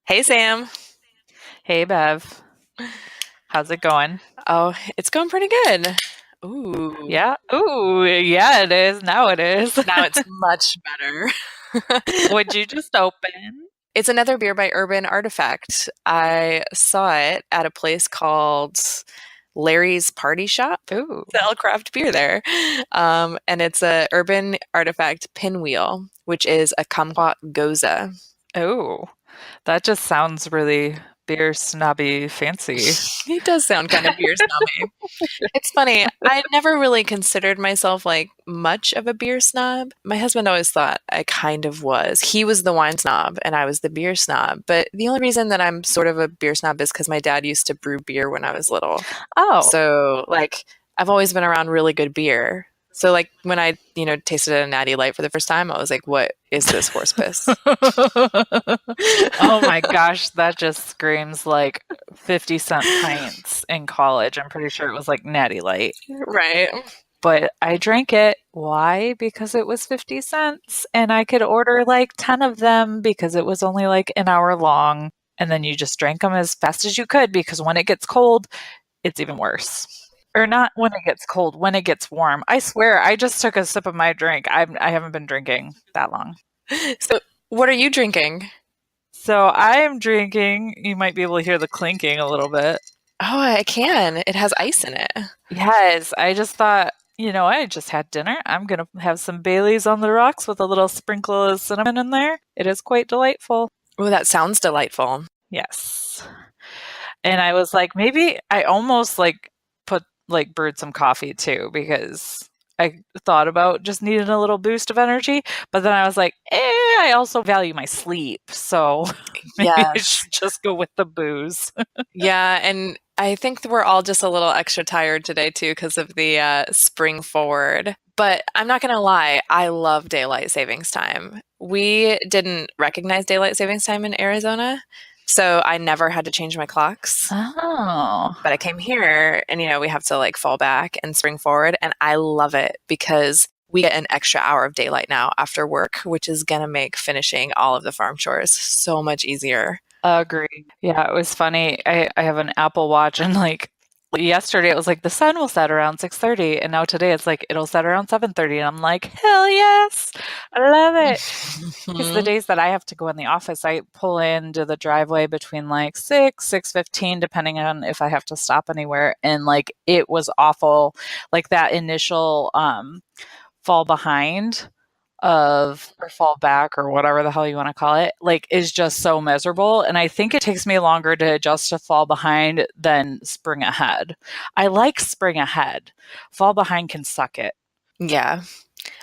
Hey, Sam. Hey Bev, how's it going? Oh, it's going pretty good. Ooh, Yeah. Ooh, yeah, it is. Now it is. now it's much better. Would you just open? It's another beer by Urban Artifact. I saw it at a place called Larry's Party Shop. Ooh. Sell craft beer there. And it's a Urban Artifact pinwheel, which is a kumquat goza. Oh, that just sounds really beer snobby fancy. It does sound kind of beer snobby. It's funny. I never really considered myself like much of a beer snob. My husband always thought I kind of was. He was the wine snob and I was the beer snob. But the only reason that I'm sort of a beer snob is because my dad used to brew beer when I was little. Oh. So, like, I've always been around really good beer. So, like, when I tasted a Natty Light for the first time, I was like, what is this horse piss? Oh my gosh, that just screams like 50-cent pints in college. I'm pretty sure it was like Natty Light. Right. But I drank it. Why? Because it was 50 cents and I could order like 10 of them because it was only like an hour long. And then you just drank them as fast as you could because when it gets cold, it's even worse. Or not when it gets cold, when it gets warm. I swear, I just took a sip of my drink. I haven't been drinking that long. So, what are you drinking? So I am drinking, you might be able to hear the clinking a little bit. Oh, I can. It has ice in it. Yes, I just thought, I just had dinner. I'm going to have some Baileys on the rocks with a little sprinkle of cinnamon in there. It is quite delightful. Oh, that sounds delightful. Yes. And I was like, maybe I almost like put like brewed some coffee too because I thought about just needing a little boost of energy, but then I was like, I also value my sleep, so maybe I Yes. should just go with the booze. Yeah, and I think that we're all just a little extra tired today too because of the spring forward. But I'm not going to lie, I love daylight savings time. We didn't recognize daylight savings time in Arizona, so I never had to change my clocks. Oh, But I came here and we have to like fall back and spring forward, and I love it because we get an extra hour of daylight now after work, which is going to make finishing all of the farm chores so much easier. agreed. Yeah, it was funny. I have an Apple Watch and like yesterday it was like the sun will set around 6:30 and now today it's like it'll set around 7:30 and I'm like, "Hell yes. I love it." Because the days that I have to go in the office, I pull into the driveway between like 6:15, depending on if I have to stop anywhere. And like it was awful. Like that initial fall behind of or fall back or whatever the hell you want to call it, like is just so miserable. And I think it takes me longer to adjust to fall behind than spring ahead. I like spring ahead. Fall behind can suck it. Yeah,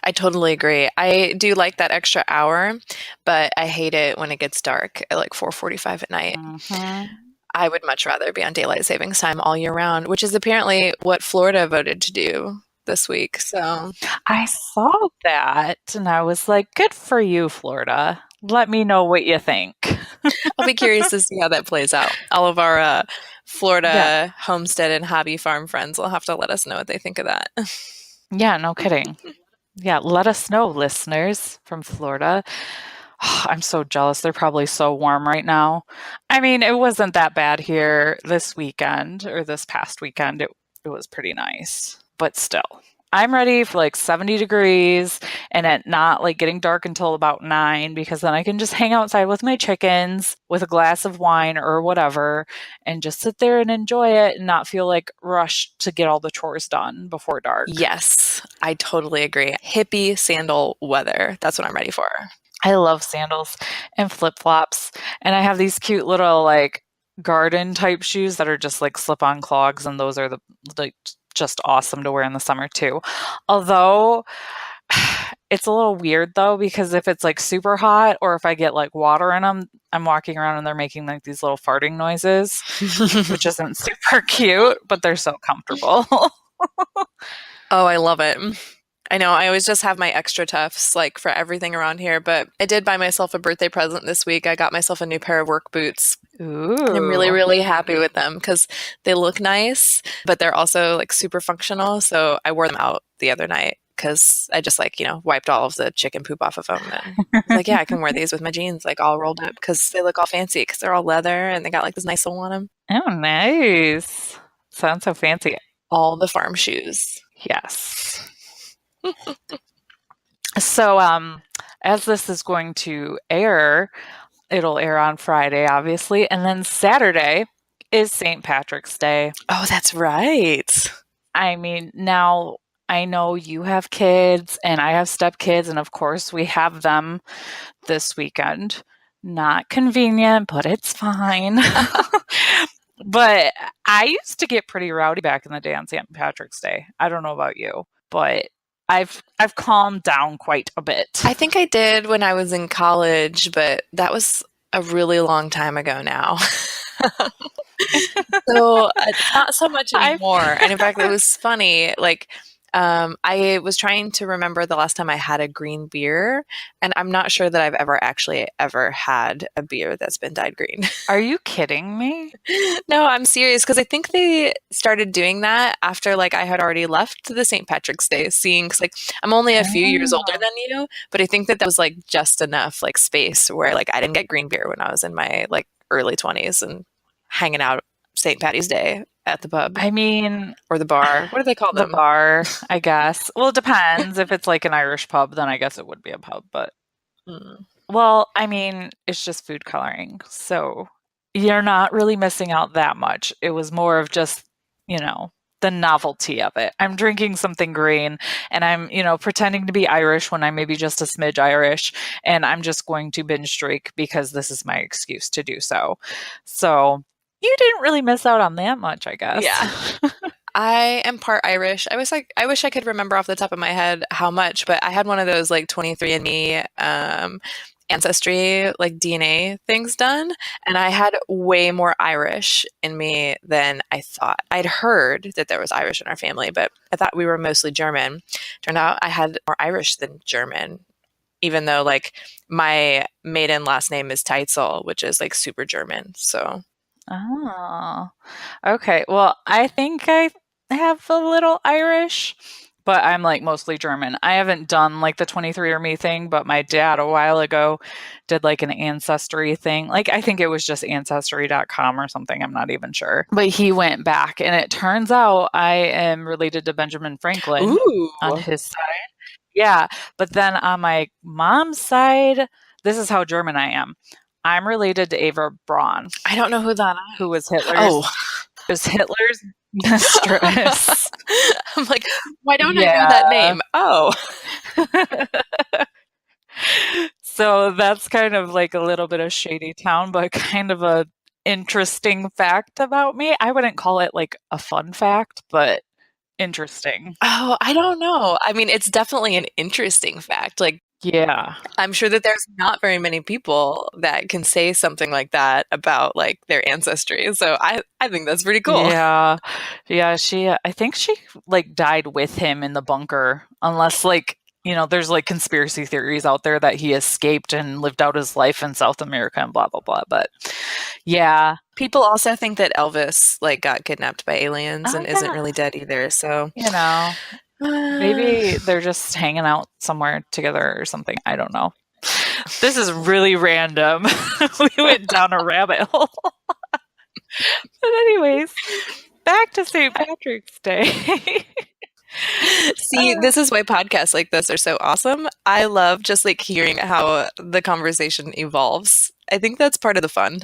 I totally agree. I do like that extra hour, but I hate it when it gets dark at like 4:45 at night. Hmm. I would much rather be on daylight savings time all year round, which is apparently what Florida voted to do this week. So I saw that and I was like, good for you, Florida. Let me know what you think. I'll be curious to see how that plays out. All of our Yeah. Florida homestead and hobby farm friends will have to let us know what they think of that. Yeah, no kidding. Yeah, let us know, listeners from Florida. I'm so jealous. They're probably so warm right now. I mean, it wasn't that bad here this weekend or this past weekend. It was pretty nice, but still. I'm ready for like 70 degrees and it not like getting dark until about 9 because then I can just hang outside with my chickens with a glass of wine or whatever and just sit there and enjoy it and not feel like rushed to get all the chores done before dark. Yes, I totally agree. Hippie sandal weather. That's what I'm ready for. I love sandals and flip-flops, and I have these cute little, like, garden type shoes that are just, like, slip-on clogs, and those are like, just awesome to wear in the summer too. Although, it's a little weird though, because if it's, like, super hot or if I get, like, water in them, I'm walking around and they're making, like, these little farting noises, which isn't super cute, but they're so comfortable. Oh, I love it. I know. I always just have my extra tufts like for everything around here, but I did buy myself a birthday present this week. I got myself a new pair of work boots. And I'm really, Ooh. really happy with them because they look nice, but they're also like super functional. So I wore them out the other night because I just like, wiped all of the chicken poop off of them. And I was like, yeah, I can wear these with my jeans, like all rolled up because they look all fancy because they're all leather and they got like this nice sole on them. Oh, nice. Sounds so fancy. All the farm shoes. Yes. So, as this is going to air, it'll air on Friday, obviously, and then Saturday is St. Patrick's Day. Oh, that's right. I mean, now I know you have kids and I have stepkids, and of course we have them this weekend. Not convenient, but it's fine. But I used to get pretty rowdy back in the day on St. Patrick's Day. I don't know about you, but I've calmed down quite a bit. I think I did when I was in college, but that was a really long time ago now. So not so much anymore. And in fact, it was funny. Like, I was trying to remember the last time I had a green beer, and I'm not sure that I've ever had a beer that's been dyed green. Are you kidding me? No, I'm serious because I think they started doing that after like I had already left the St. Patrick's Day scene. Because like I'm only a few years older than you, but I think that was like just enough like space where like I didn't get green beer when I was in my like early 20s and hanging out St. Patty's Day at the pub. I mean, or the bar. What do they call them? The bar, I guess. Well, it depends. If it's like an Irish pub, then I guess it would be a pub. But, well, I mean, it's just food coloring. So you're not really missing out that much. It was more of just, the novelty of it. I'm drinking something green and I'm, pretending to be Irish when I'm maybe just a smidge Irish. And I'm just going to binge drink because this is my excuse to do so. So you didn't really miss out on that much, I guess. Yeah. I am part Irish. I wish I could remember off the top of my head how much, but I had one of those like 23andMe ancestry like DNA things done, and I had way more Irish in me than I thought. I'd heard that there was Irish in our family, but I thought we were mostly German. Turned out I had more Irish than German, even though like my maiden last name is Teitzel, which is like super German. So Oh, okay. Well, I think I have a little Irish, but I'm like mostly German. I haven't done like the 23andMe thing, but my dad a while ago did like an ancestry thing. Like I think it was just ancestry.com or something. I'm not even sure. But he went back and it turns out I am related to Benjamin Franklin on his side. Yeah. But then on my mom's side, this is how German I am. I'm related to Ava Braun. I don't know who that is. Who was Hitler's mistress. I'm like, why don't I know that name? Oh. So that's kind of like a little bit of shady town, but kind of a interesting fact about me. I wouldn't call it like a fun fact, but interesting. Oh, I don't know. I mean, it's definitely an interesting fact. Like, yeah, I'm sure that there's not very many people that can say something like that about like their ancestry. So I think that's pretty cool. Yeah. I think she like died with him in the bunker, unless like, there's like conspiracy theories out there that he escaped and lived out his life in South America and blah, blah, blah. But yeah. People also think that Elvis like got kidnapped by aliens and isn't really dead either. So, maybe they're just hanging out somewhere together or something. I don't know. This is really random. We went down a rabbit hole. But anyways, back to St. Patrick's Day. See, this is why podcasts like this are so awesome. I love just like hearing how the conversation evolves. I think that's part of the fun.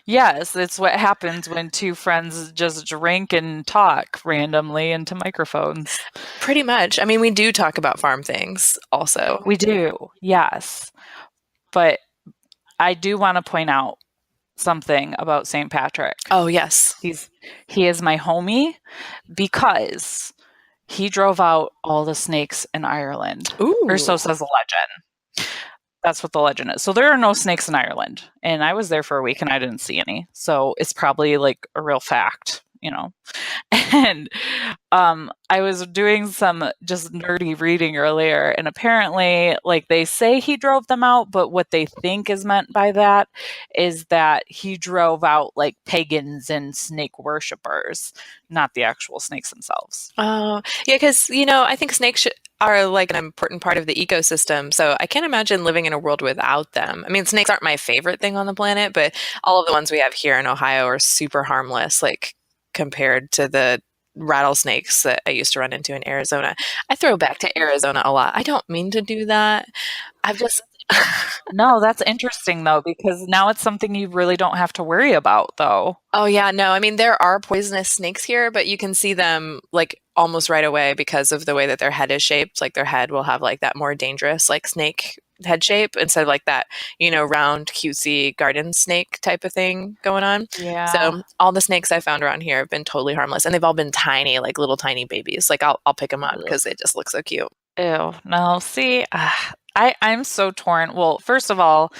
Yes, it's what happens when two friends just drink and talk randomly into microphones. Pretty much. I mean, we do talk about farm things also. We do, yes. But I do want to point out something about St. Patrick. Oh, yes. He is my homie because he drove out all the snakes in Ireland. Ooh. Or so says the legend. That's what the legend is. So there are no snakes in Ireland. And I was there for a week and I didn't see any. So it's probably like a real fact. you know. And I was doing some just nerdy reading earlier, and apparently, like they say he drove them out, but what they think is meant by that is that he drove out like pagans and snake worshippers, not the actual snakes themselves. Oh, yeah, because, I think snakes are like an important part of the ecosystem. So I can't imagine living in a world without them. I mean, snakes aren't my favorite thing on the planet, but all of the ones we have here in Ohio are super harmless, like compared to the rattlesnakes that I used to run into in Arizona. I throw back to Arizona a lot. I don't mean to do that. I've just. No, that's interesting though, because now it's something you really don't have to worry about though. Oh yeah, no. I mean, there are poisonous snakes here, but you can see them like almost right away because of the way that their head is shaped. Like their head will have like that more dangerous like snake head shape instead of like that, round cutesy garden snake type of thing going on. Yeah. So all the snakes I found around here have been totally harmless, and they've all been tiny, like little tiny babies. Like I'll pick them up because they just look so cute. Ew. No, see, I'm so torn. Well, first of all,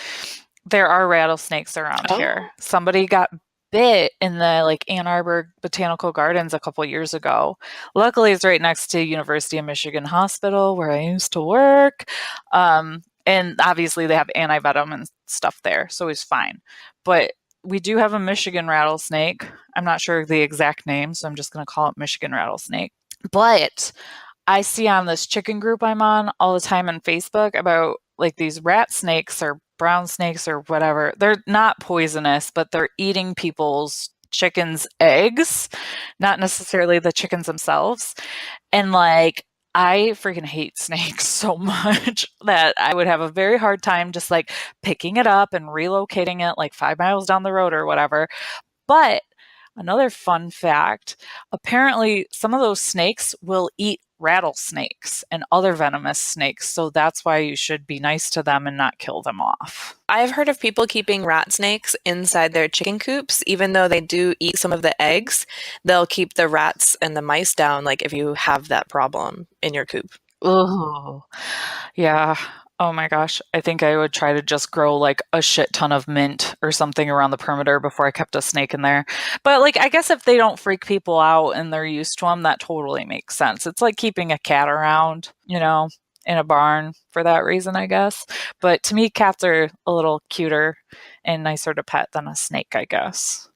there are rattlesnakes around Oh, here. Somebody got bit in the like Ann Arbor Botanical Gardens a couple years ago. Luckily, it's right next to University of Michigan Hospital where I used to work. And obviously they have antivenom and stuff there, so it's fine. But we do have a Michigan rattlesnake. I'm not sure the exact name, so I'm just going to call it Michigan rattlesnake. But I see on this chicken group I'm on all the time on Facebook about like these rat snakes or brown snakes or whatever. They're not poisonous, but they're eating people's chickens' eggs, not necessarily the chickens themselves. And like, I freaking hate snakes so much that I would have a very hard time just like picking it up and relocating it like 5 miles down the road or whatever. But another fun fact, apparently some of those snakes will eat rattlesnakes and other venomous snakes, so that's why you should be nice to them and not kill them off. I've heard of people keeping rat snakes inside their chicken coops, even though they do eat some of the eggs. They'll keep the rats and the mice down, like if you have that problem in your coop. Oh, yeah. Oh my gosh. I think I would try to just grow like a shit ton of mint or something around the perimeter before I kept a snake in there. But like, I guess if they don't freak people out and they're used to them, that totally makes sense. It's like keeping a cat around, in a barn for that reason, I guess. But to me, cats are a little cuter and nicer to pet than a snake, I guess.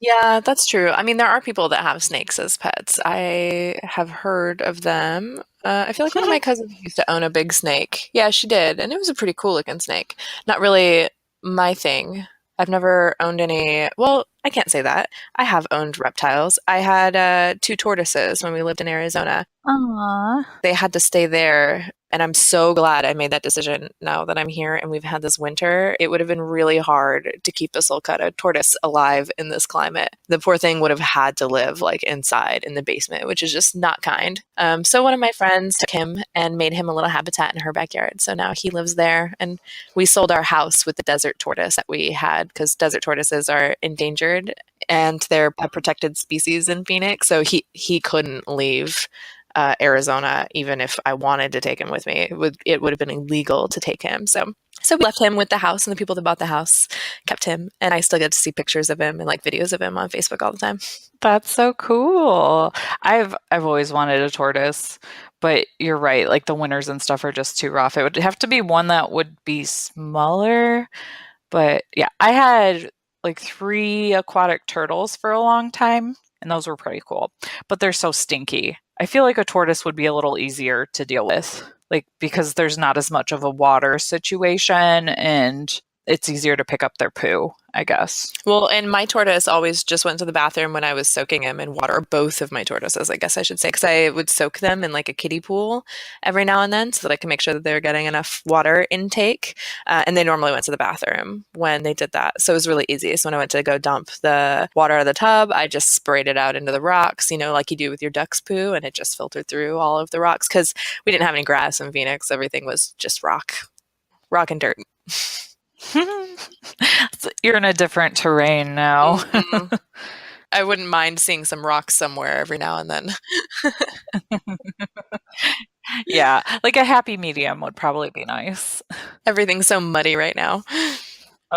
Yeah, that's true. I mean, there are people that have snakes as pets. I have heard of them. I feel like one of my cousins used to own a big snake. Yeah, she did, and it was a pretty cool looking snake. Not really my thing. I've never owned any. Well, I can't say that. I have owned reptiles. I had two tortoises when we lived in Arizona. Aww. They had to stay there. And I'm so glad I made that decision now that I'm here and we've had this winter. It would have been really hard to keep a sulcata tortoise alive in this climate. The poor thing would have had to live like inside in the basement, which is just not kind. So one of my friends took him and made him a little habitat in her backyard. So now he lives there. And we sold our house with the desert tortoise that we had because desert tortoises are endangered and they're a protected species in Phoenix. So he couldn't leave Arizona, even if I wanted to take him with me. It would have been illegal to take him. So we left him with the house, and the people that bought the house kept him. And I still get to see pictures of him and like videos of him on Facebook all the time. That's so cool. I've always wanted a tortoise, but you're right, like the winters and stuff are just too rough. It would have to be one that would be smaller. But yeah, I had like 3 aquatic turtles for a long time, and those were pretty cool. But they're so stinky. I feel like a tortoise would be a little easier to deal with, like because there's not as much of a water situation and it's easier to pick up their poo, I guess. Well, and my tortoise always just went to the bathroom when I was soaking him in water. Both of my tortoises, I guess I should say, because I would soak them in like a kiddie pool every now and then so that I can make sure that they're getting enough water intake. And they normally went to the bathroom when they did that. So it was really easy. So when I went to go dump the water out of the tub, I just sprayed it out into the rocks, like you do with your duck's poo, and it just filtered through all of the rocks because we didn't have any grass in Phoenix. Everything was just rock and dirt. So you're in a different terrain now. Mhm. I wouldn't mind seeing some rocks somewhere every now and then. Yeah, like a happy medium would probably be nice. Everything's so muddy right now.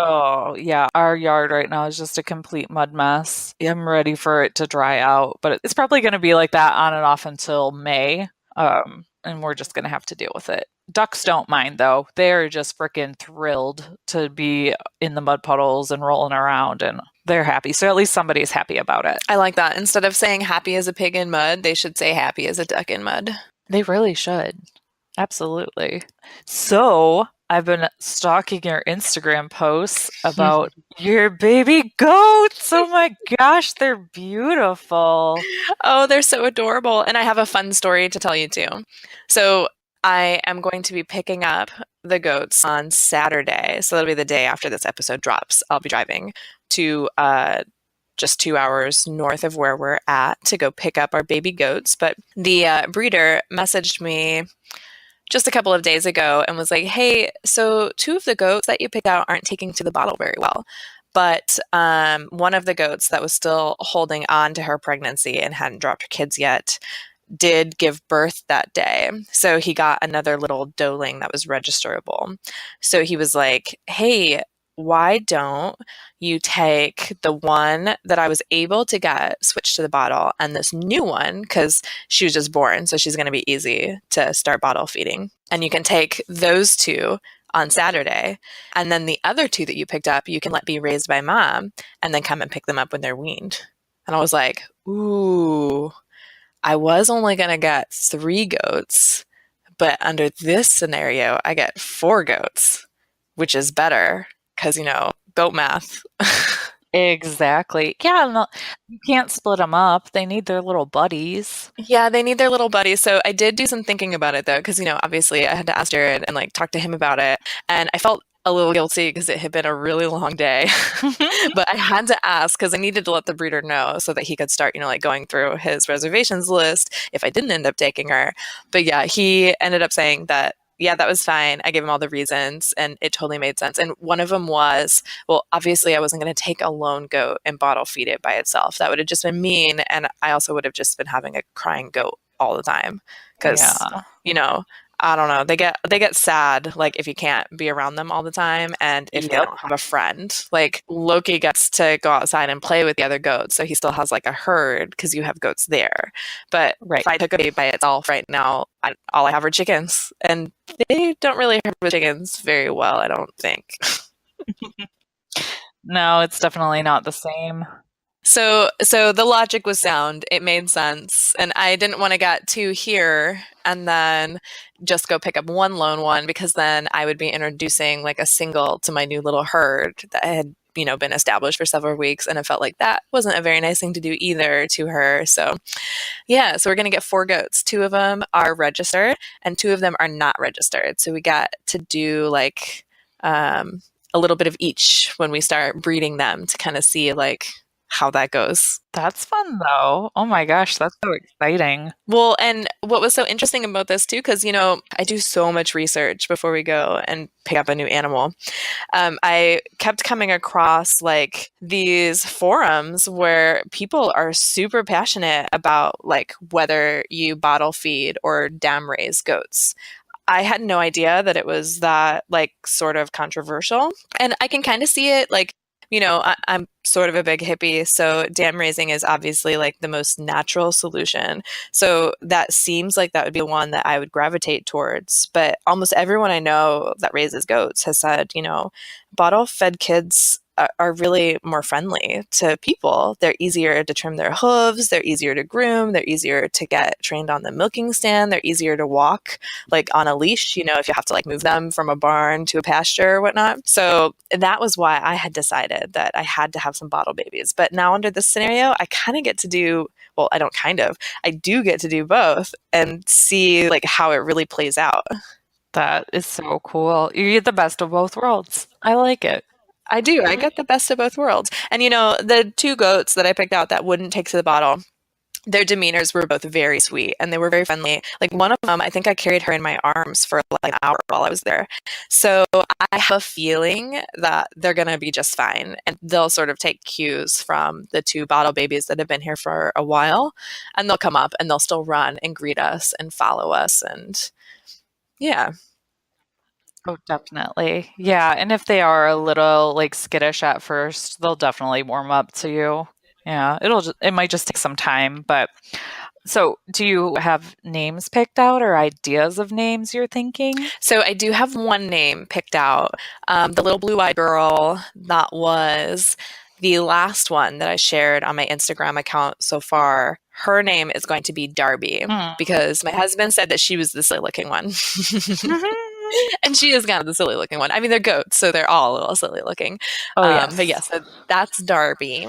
Oh, yeah. Our yard right now is just a complete mud mess. I'm ready for it to dry out, but it's probably going to be like that on and off until May. And we're just going to have to deal with it. Ducks don't mind though. They're just freaking thrilled to be in the mud puddles and rolling around, and they're happy. So at least somebody's happy about it. I like that. Instead of saying happy as a pig in mud, they should say happy as a duck in mud. They really should. Absolutely. So I've been stalking your Instagram posts about your baby goats. Oh my gosh, they're beautiful. Oh, they're so adorable. And I have a fun story to tell you too. So I am going to be picking up the goats on Saturday. So that'll be the day after this episode drops. I'll be driving to just 2 hours north of where we're at to go pick up our baby goats. But the breeder messaged me just a couple of days ago and was like, hey, so two of the goats that you picked out aren't taking to the bottle very well. But one of the goats that was still holding on to her pregnancy and hadn't dropped her kids yet did give birth that day. So he got another little doeling that was registerable. So he was like, hey, why don't you take the one that I was able to get switched to the bottle and this new one, because she was just born, so she's going to be easy to start bottle feeding. And you can take those two on Saturday, and then the other two that you picked up, you can let be raised by mom and then come and pick them up when they're weaned. And I was like, ooh, I was only going to get 3 goats, but under this scenario, I get 4 goats, which is better because, goat math. Exactly. Yeah, no, you can't split them up. They need their little buddies. Yeah, they need their little buddies. So I did do some thinking about it though, because, obviously I had to ask Jared and like talk to him about it. And I felt a little guilty because it had been a really long day. But I had to ask because I needed to let the breeder know so that he could start, like going through his reservations list if I didn't end up taking her. But yeah, he ended up saying that, yeah, that was fine. I gave him all the reasons and it totally made sense. And one of them was, well, obviously I wasn't going to take a lone goat and bottle feed it by itself. That would have just been mean. And I also would have just been having a crying goat all the time because, Yeah. I don't know. They get sad like if you can't be around them all the time and if they Yep. don't have a friend. Like Loki gets to go outside and play with the other goats, so he still has like a herd because you have goats there. But Right. if I took a baby by itself right now, all I have are chickens, and they don't really herd with chickens very well, I don't think. No, it's definitely not the same. So the logic was sound. It made sense. And I didn't want to get 2 here and then just go pick up one lone one because then I would be introducing like a single to my new little herd that had, been established for several weeks. And it felt like that wasn't a very nice thing to do either to her. So yeah, so we're going to get 4 goats. 2 of them are registered and 2 of them are not registered. So we got to do like a little bit of each when we start breeding them to kind of see like how that goes. That's fun though. Oh my gosh, that's so exciting. Well, and what was so interesting about this too, because, I do so much research before we go and pick up a new animal. I kept coming across like these forums where people are super passionate about like whether you bottle feed or dam raise goats. I had no idea that it was that like sort of controversial. And I can kind of see it like, I'm sort of a big hippie, so dam raising is obviously like the most natural solution. So that seems like that would be one that I would gravitate towards. But almost everyone I know that raises goats has said, bottle fed kids are really more friendly to people. They're easier to trim their hooves, they're easier to groom, they're easier to get trained on the milking stand, they're easier to walk like on a leash, if you have to like move them from a barn to a pasture or whatnot. So that was why I had decided that I had to have some bottle babies. But now under this scenario, I kind of get to do, well, I don't kind of, I do get to do both and see like how it really plays out. That is so cool. You get the best of both worlds. I like it. I do. I get the best of both worlds. And the 2 goats that I picked out that wouldn't take to the bottle, their demeanors were both very sweet and they were very friendly. Like one of them, I think I carried her in my arms for like an hour while I was there. So I have a feeling that they're going to be just fine and they'll sort of take cues from the 2 bottle babies that have been here for a while and they'll come up and they'll still run and greet us and follow us. And yeah. Oh, definitely. Yeah, and if they are a little like skittish at first, they'll definitely warm up to you. Yeah, it might just take some time, but so do you have names picked out or ideas of names you're thinking? So I do have one name picked out. The little blue-eyed girl that was the last one that I shared on my Instagram account so far. Her name is going to be Darby Hmm. because my husband said that she was the silly looking one. Mhm. And she is kind of the silly looking one. I mean, they're goats, so they're all a little silly looking. Oh, But yes. yes, so that's Darby.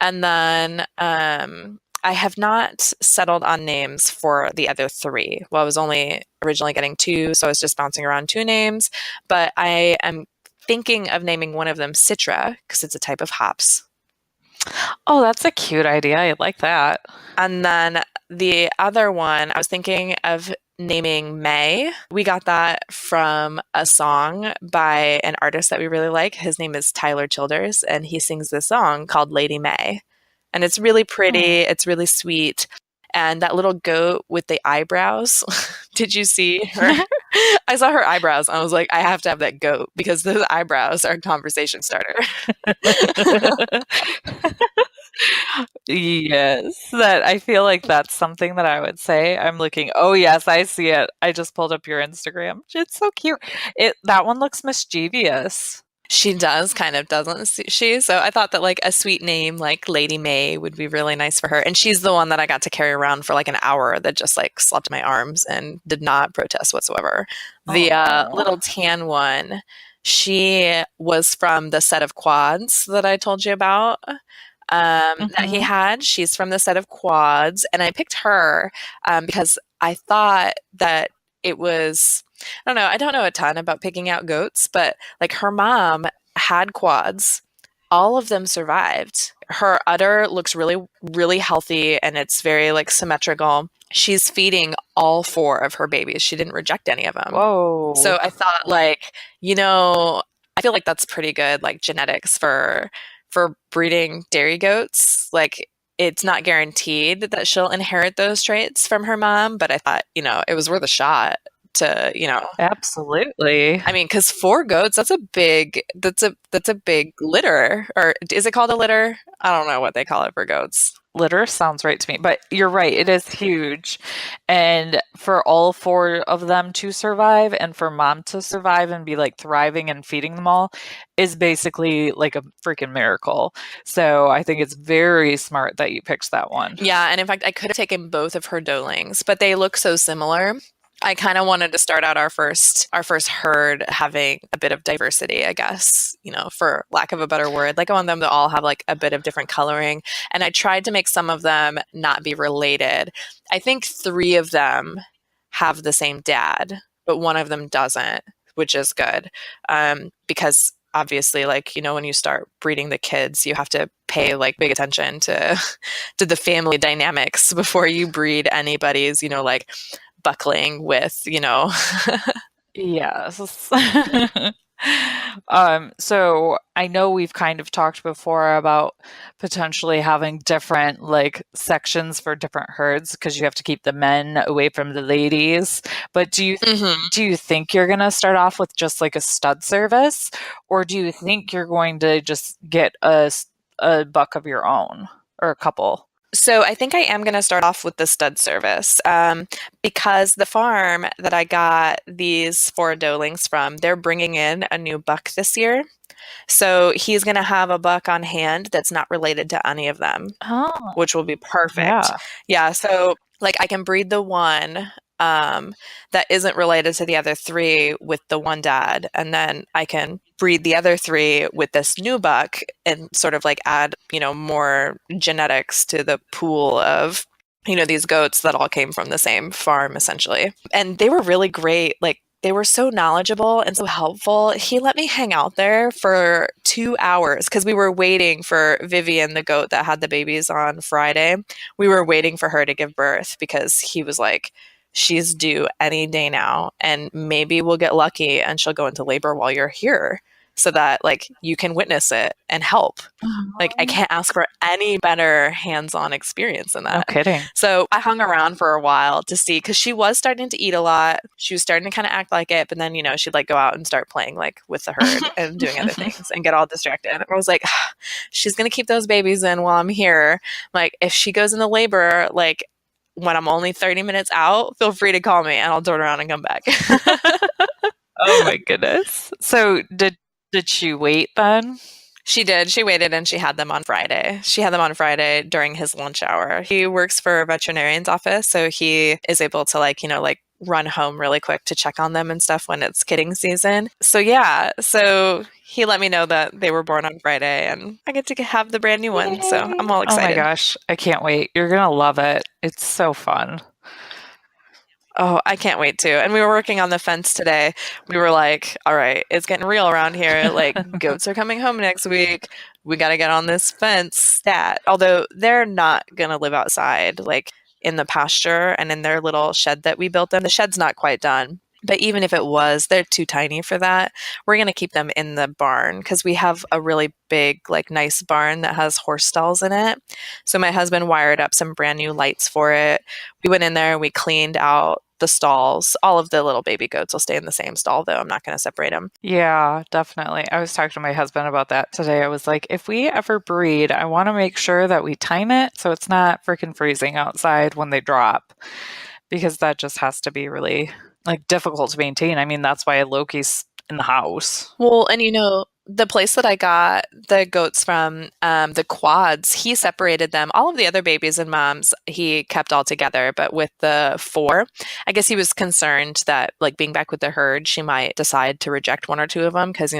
And then I have not settled on names for the other three. Well, I was only originally getting two, so I was just bouncing around two names. But I am thinking of naming one of them Citra because it's a type of hops. Oh, that's a cute idea. I like that. And then the other one, I was thinking of naming May. We got that from a song by an artist that we really like. His name is Tyler Childers, and he sings this song called Lady May. And it's really Hmm. pretty, it's really sweet. And that little goat with the eyebrows, did you see her? I saw her eyebrows and I was like, I have to have that goat because those eyebrows are a conversation starter. Yes, that I feel like that's something that I would say. I'm looking, oh yes, I see it. I just pulled up your Instagram. It's so cute. It that one looks mischievous. She does kind of, doesn't she? So I thought that like a sweet name like Lady May would be really nice for her. And she's the one that I got to carry around for like an hour that just like slept in my arms and did not protest whatsoever. The Oh. little tan one, she was from the set of quads that I told you about. That he Hmm. had. She's from the set of quads, and I picked her because I thought that it was. I don't know. I don't know a ton about picking out goats, but like her mom had quads. All of them survived. Her udder looks really, really healthy, and it's very like symmetrical. She's feeding all four of her babies. She didn't reject any of them. Whoa. So I thought like, you know, I feel like that's pretty good like genetics for breeding dairy goats. Like it's not guaranteed that she'll inherit those traits from her mom, but I thought, it was worth a shot to. Absolutely. I mean, because four goats, that's a big litter. Or is it called a litter? I don't know what they call it for goats. Litter sounds right to me, but you're right, it is huge. And for all four of them to survive and for mom to survive and be like thriving and feeding them all is basically like a freaking miracle. So I think it's very smart that you picked that one. Yeah, and in fact, I could have taken both of her dolings, but they look so similar. I kind of wanted to start out our first herd having a bit of diversity, I guess, for lack of a better word. Like I want them to all have like a bit of different coloring, and I tried to make some of them not be related. I think three of them have the same dad, but one of them doesn't, which is good, because obviously, like when you start breeding the kids, you have to pay like big attention to to the family dynamics before you breed anybody's like buckling with. Yes. So I know we've kind of talked before about potentially having different like sections for different herds because you have to keep the men away from the ladies. But Hmm. do you think you're going to start off with just like a stud service, or do you think you're going to just get a buck of your own or a couple? So I think I am going to start off with the stud service, because the farm that I got these four doelings from, they're bringing in a new buck this year. So he's going to have a buck on hand that's not related to any of them, Oh, which will be perfect. yeah. Yeah, so like I can breed the one that isn't related to the other three with the one dad, and then I can breed the other three with this new buck and sort of like add, more genetics to the pool of these goats that all came from the same farm essentially. And they were really great. Like they were so knowledgeable and so helpful. He let me hang out there for 2 hours because we were waiting for Vivian, the goat that had the babies on Friday. We were waiting for her to give birth because he was like, she's due any day now, and maybe we'll get lucky and she'll go into labor while you're here. so that like you can witness it and help. Like, I Oh, can't ask for any better hands-on experience than no that. kidding. So I hung around for a while to see, because she was starting to eat a lot. She was starting to kind of act like it, but then, she'd like go out and start playing like with the herd and doing other things and get all distracted. And I was like, she's going to keep those babies in while I'm here. Like, if she goes into labor, like when I'm only 30 minutes out, feel free to call me and I'll turn around and come back. Oh my goodness. So did she wait then? She did. She waited and she had them on Friday. She had them on Friday during his lunch hour. He works for a veterinarian's office, so he is able to like run home really quick to check on them and stuff when it's kidding season. So yeah, so he let me know that they were born on Friday and I get to have the brand new one. So Yay. I'm all Oh my excited. gosh, I can't wait. You're gonna love it. It's so fun. Oh, I can't wait to. And we were working on the fence today. We were like, all right, it's getting real around here. Like, goats are coming home next week. We got to get on this fence stat. Although they're not going to live outside, like in the pasture and in their little shed that we built them. The shed's not quite done. But even if it was, they're too tiny for that. We're going to keep them in the barn because we have a really big, like, nice barn that has horse stalls in it. So my husband wired up some brand new lights for it. We went in there and we cleaned out the stalls. All of the little baby goats will stay in the same stall, though. I'm not going to separate them. Yeah, definitely. I was talking to my husband about that today. I was like, if we ever breed, I want to make sure that we time it so it's not freaking freezing outside when they drop, because that just has to be really like difficult to maintain. I mean, that's why Loki's in the house. Well, and the place that I got the goats from, the quads, he separated them. All of the other babies and moms, he kept all together. But with the four, I guess he was concerned that, like, being back with the herd, she might decide to reject one or two of them because,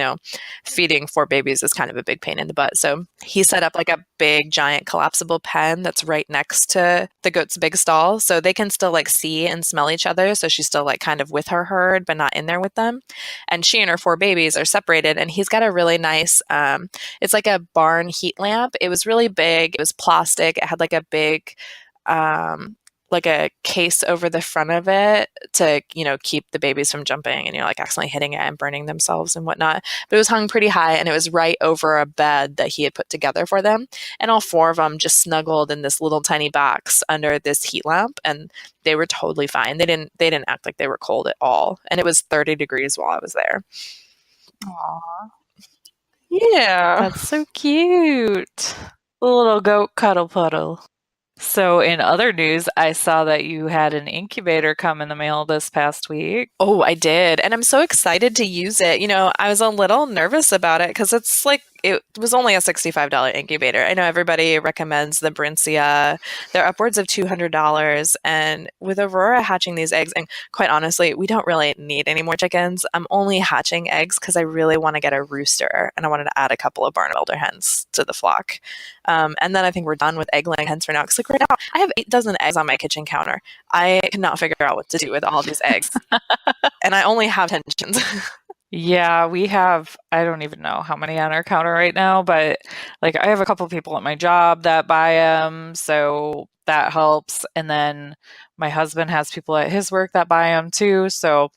feeding four babies is kind of a big pain in the butt. So he set up like a big, giant collapsible pen that's right next to the goats' big stall. So they can still like see and smell each other. So she's still like kind of with her herd, but not in there with them. And she and her four babies are separated. And he's got a really nice, it's like a barn heat lamp. It was really big. It was plastic. It had like a big, like a case over the front of it to, keep the babies from jumping and, like accidentally hitting it and burning themselves and whatnot. But it was hung pretty high and it was right over a bed that he had put together for them. And all four of them just snuggled in this little tiny box under this heat lamp and they were totally fine. They didn't act like they were cold at all. And it was 30 degrees while I was there. Aw, Yeah. that's so cute. The little goat cuddle puddle. So, in other news, I saw that you had an incubator come in the mail this past week. Oh, I did. And I'm so excited to use it. I was a little nervous about it because it was only a $65 incubator. I know everybody recommends the Brincia. They're upwards of $200. And with Aurora hatching these eggs, and quite honestly, we don't really need any more chickens. I'm only hatching eggs because I really want to get a rooster and I wanted to add a couple of barn builder hens to the flock. And then I think we're done with egg laying hens for now. Because like right now, I have 8 dozen eggs on my kitchen counter. I cannot figure out what to do with all these eggs. And I only have 10 chickens. Yeah, we have, I don't even know how many on our counter right now, but like I have a couple people at my job that buy them, so that helps. And then my husband has people at his work that buy them too. So,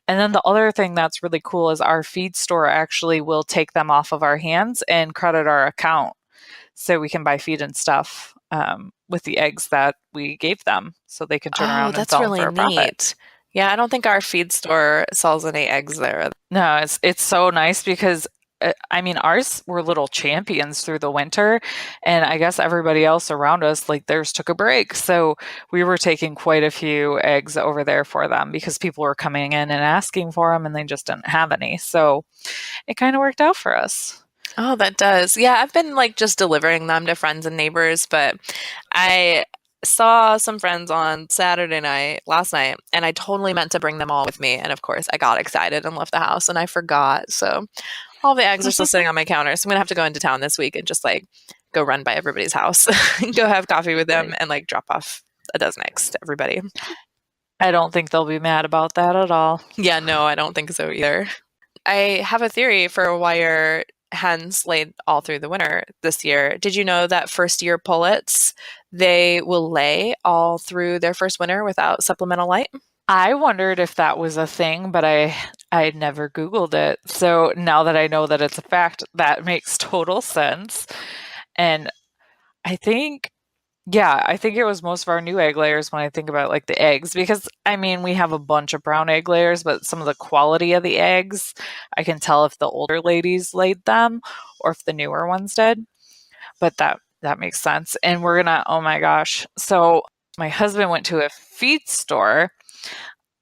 and then the other thing that's really cool is our feed store actually will take them off of our hands and credit our account so we can buy feed and stuff with the eggs that we gave them so they can turn Oh, around and that's sell them really for a profit. neat. Yeah, I don't think our feed store sells any eggs there. No, it's so nice because I mean ours were little champions through the winter, and I guess everybody else around us like theirs took a break. So we were taking quite a few eggs over there for them because people were coming in and asking for them and they just didn't have any. So it kind of worked out for us. Oh, that does. Yeah, I've been like just delivering them to friends and neighbors, but I saw some friends on Saturday night, last night, and I totally meant to bring them all with me. And of course, I got excited and left the house and I forgot. So all the eggs are still sitting on my counter. So I'm gonna have to go into town this week and just like go run by everybody's house, go have coffee with them, and like drop off 12 eggs to everybody. I don't think they'll be mad about that at all. Yeah, no, I don't think so either. I have a theory for why your hens laid all through the winter this year. Did you know that first year pullets, they will lay all through their first winter without supplemental light? I wondered if that was a thing, but I had never Googled it. So now that I know that it's a fact, that makes total sense. And I think, yeah, I think it was most of our new egg layers when I think about like the eggs, because I mean, we have a bunch of brown egg layers, but some of the quality of the eggs, I can tell if the older ladies laid them or if the newer ones did. But that makes sense. And we're gonna, oh my gosh. So my husband went to a feed store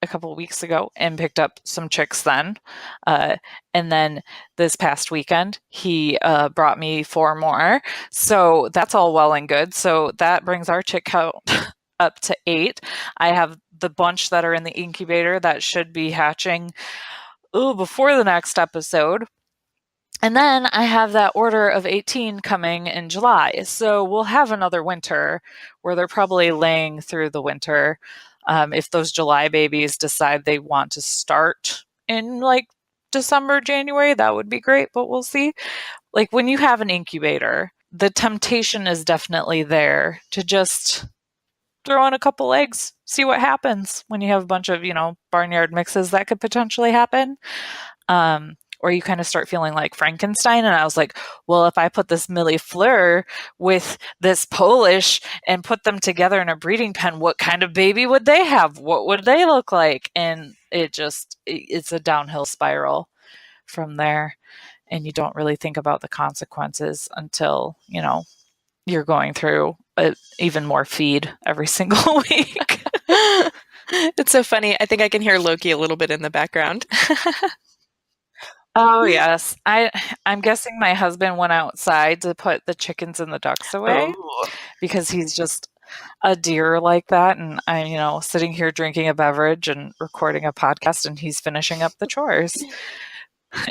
a couple of weeks ago and picked up some chicks then. Uh, and then this past weekend, he brought me four more. So that's all well and good. So that brings our chick count up to 8. I have the bunch that are in the incubator that should be hatching before the next episode. And then I have that order of 18 coming in July. So we'll have another winter where they're probably laying through the winter. If those July babies decide they want to start in like December, January, that would be great, but we'll see. Like when you have an incubator, the temptation is definitely there to just throw in a couple eggs, see what happens when you have a bunch of, barnyard mixes that could potentially happen. Or you kind of start feeling like Frankenstein. And I was like, well, if I put this Millie Fleur with this Polish and put them together in a breeding pen, what kind of baby would they have? What would they look like? And it's a downhill spiral from there. And you don't really think about the consequences until, you're going through even more feed every single week. It's so funny. I think I can hear Loki a little bit in the background. Oh, yes. I'm guessing my husband went outside to put the chickens and the ducks away Oh, because he's just a deer like that. And I'm, sitting here drinking a beverage and recording a podcast, and he's finishing up the chores.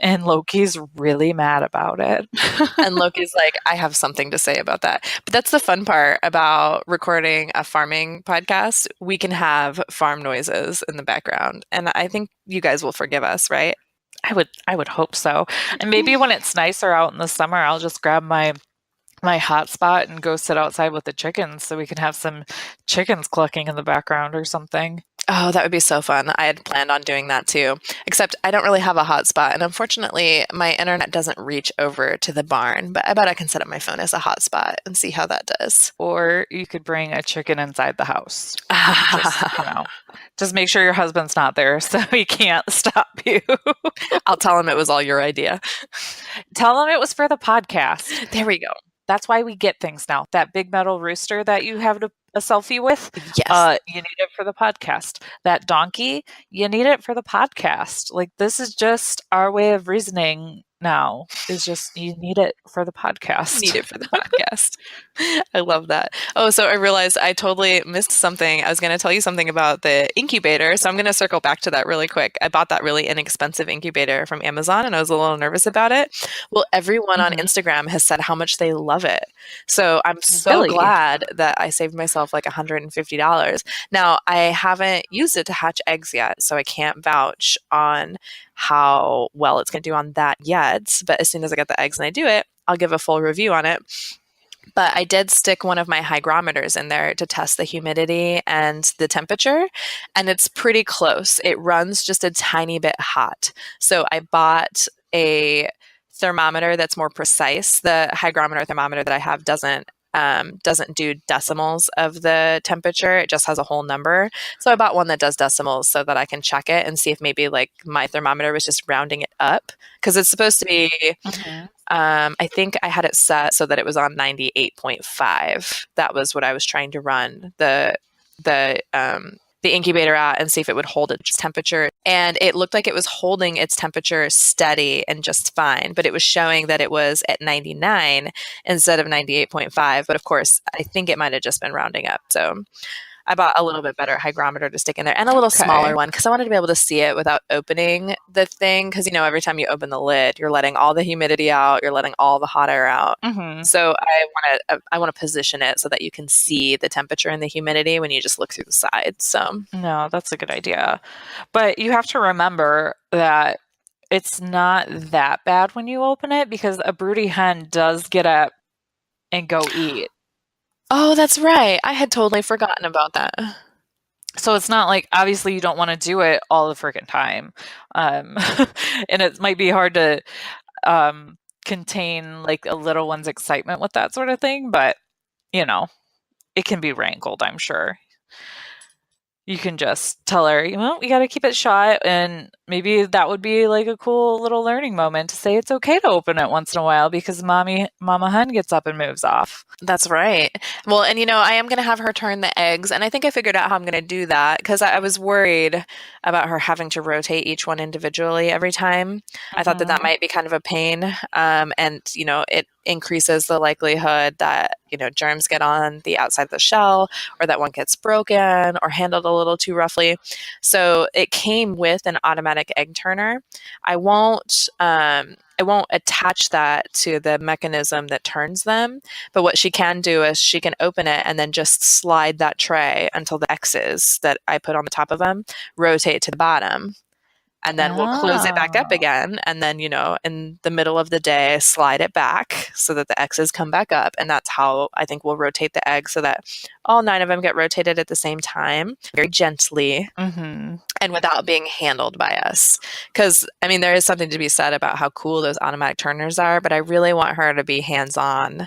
And Loki's really mad about it. and Loki's like, I have something to say about that. But that's the fun part about recording a farming podcast. We can have farm noises in the background. And I think you guys will forgive us, right? I would hope so. And maybe when it's nicer out in the summer, I'll just grab my hotspot and go sit outside with the chickens so we can have some chickens clucking in the background or something. Oh, that would be so fun. I had planned on doing that too. Except I don't really have a hotspot, and unfortunately, my internet doesn't reach over to the barn. But I bet I can set up my phone as a hotspot and see how that does. Or you could bring a chicken inside the house. Just make sure your husband's not there so he can't stop you. I'll tell him it was all your idea. Tell him it was for the podcast. There we go. That's why we get things now. That big metal rooster that you have a selfie with, Yes. you need it for the podcast. That donkey, you need it for the podcast. Like, this is just our way of reasoning now, is just you need it for the podcast. Need it for the podcast. I love that. Oh, so I realized I totally missed something. I was going to tell you something about the incubator, so I'm going to circle back to that really quick. I bought that really inexpensive incubator from Amazon, and I was a little nervous about it. Well, everyone on Instagram has said how much they love it. So I'm so glad that I saved myself like $150. Now, I haven't used it to hatch eggs yet, so I can't vouch on how well it's going to do on that yet. But as soon as I get the eggs and I do it, I'll give a full review on it. But I did stick one of my hygrometers in there to test the humidity and the temperature, and it's pretty close. It runs just a tiny bit hot. So I bought a thermometer that's more precise. The hygrometer thermometer that I have doesn't do decimals of the temperature. It just has a whole number. So I bought one that does decimals so that I can check it and see if maybe like my thermometer was just rounding it up, because it's supposed to be, I think I had it set so that it was on 98.5. That was what I was trying to run the incubator at and see if it would hold its temperature. And it looked like it was holding its temperature steady and just fine, but it was showing that it was at 99 instead of 98.5. But of course, I think it might have just been rounding up. So I bought a little bit better hygrometer to stick in there, and a little smaller one because I wanted to be able to see it without opening the thing. Because every time you open the lid, you're letting all the humidity out, you're letting all the hot air out. So I want to position it so that you can see the temperature and the humidity when you just look through the sides. So no, that's a good idea, but you have to remember that it's not that bad when you open it, because a broody hen does get up and go eat. Oh, that's right. I had totally forgotten about that. So it's not like obviously you don't want to do it all the freaking time. Um, and it might be hard to um, contain like a little one's excitement with that sort of thing, but you know, it can be wrangled, I'm sure. You can just tell her, well, we got to keep it shut. And maybe that would be like a cool little learning moment to say it's okay to open it once in a while because Mama Hen gets up and moves off. That's right. Well, and I am going to have her turn the eggs, and I think I figured out how I'm going to do that because I was worried about her having to rotate each one individually every time. I thought that that Hmm. might be kind of a pain, and it increases the likelihood that germs get on the outside of the shell, or that one gets broken or handled a little too roughly. So it came with an automatic egg turner. I won't. I won't attach that to the mechanism that turns them, but what she can do is she can open it and then just slide that tray until the X's that I put on the top of them rotate to the bottom. And then we'll close it back up Oh. again. And then, in the middle of the day, slide it back so that the X's come back up. And that's how I think we'll rotate the egg so that all 9 of them get rotated at the same time, very gently Hmm. and without being handled by us. Because, I mean, there is something to be said about how cool those automatic turners are, but I really want her to be hands on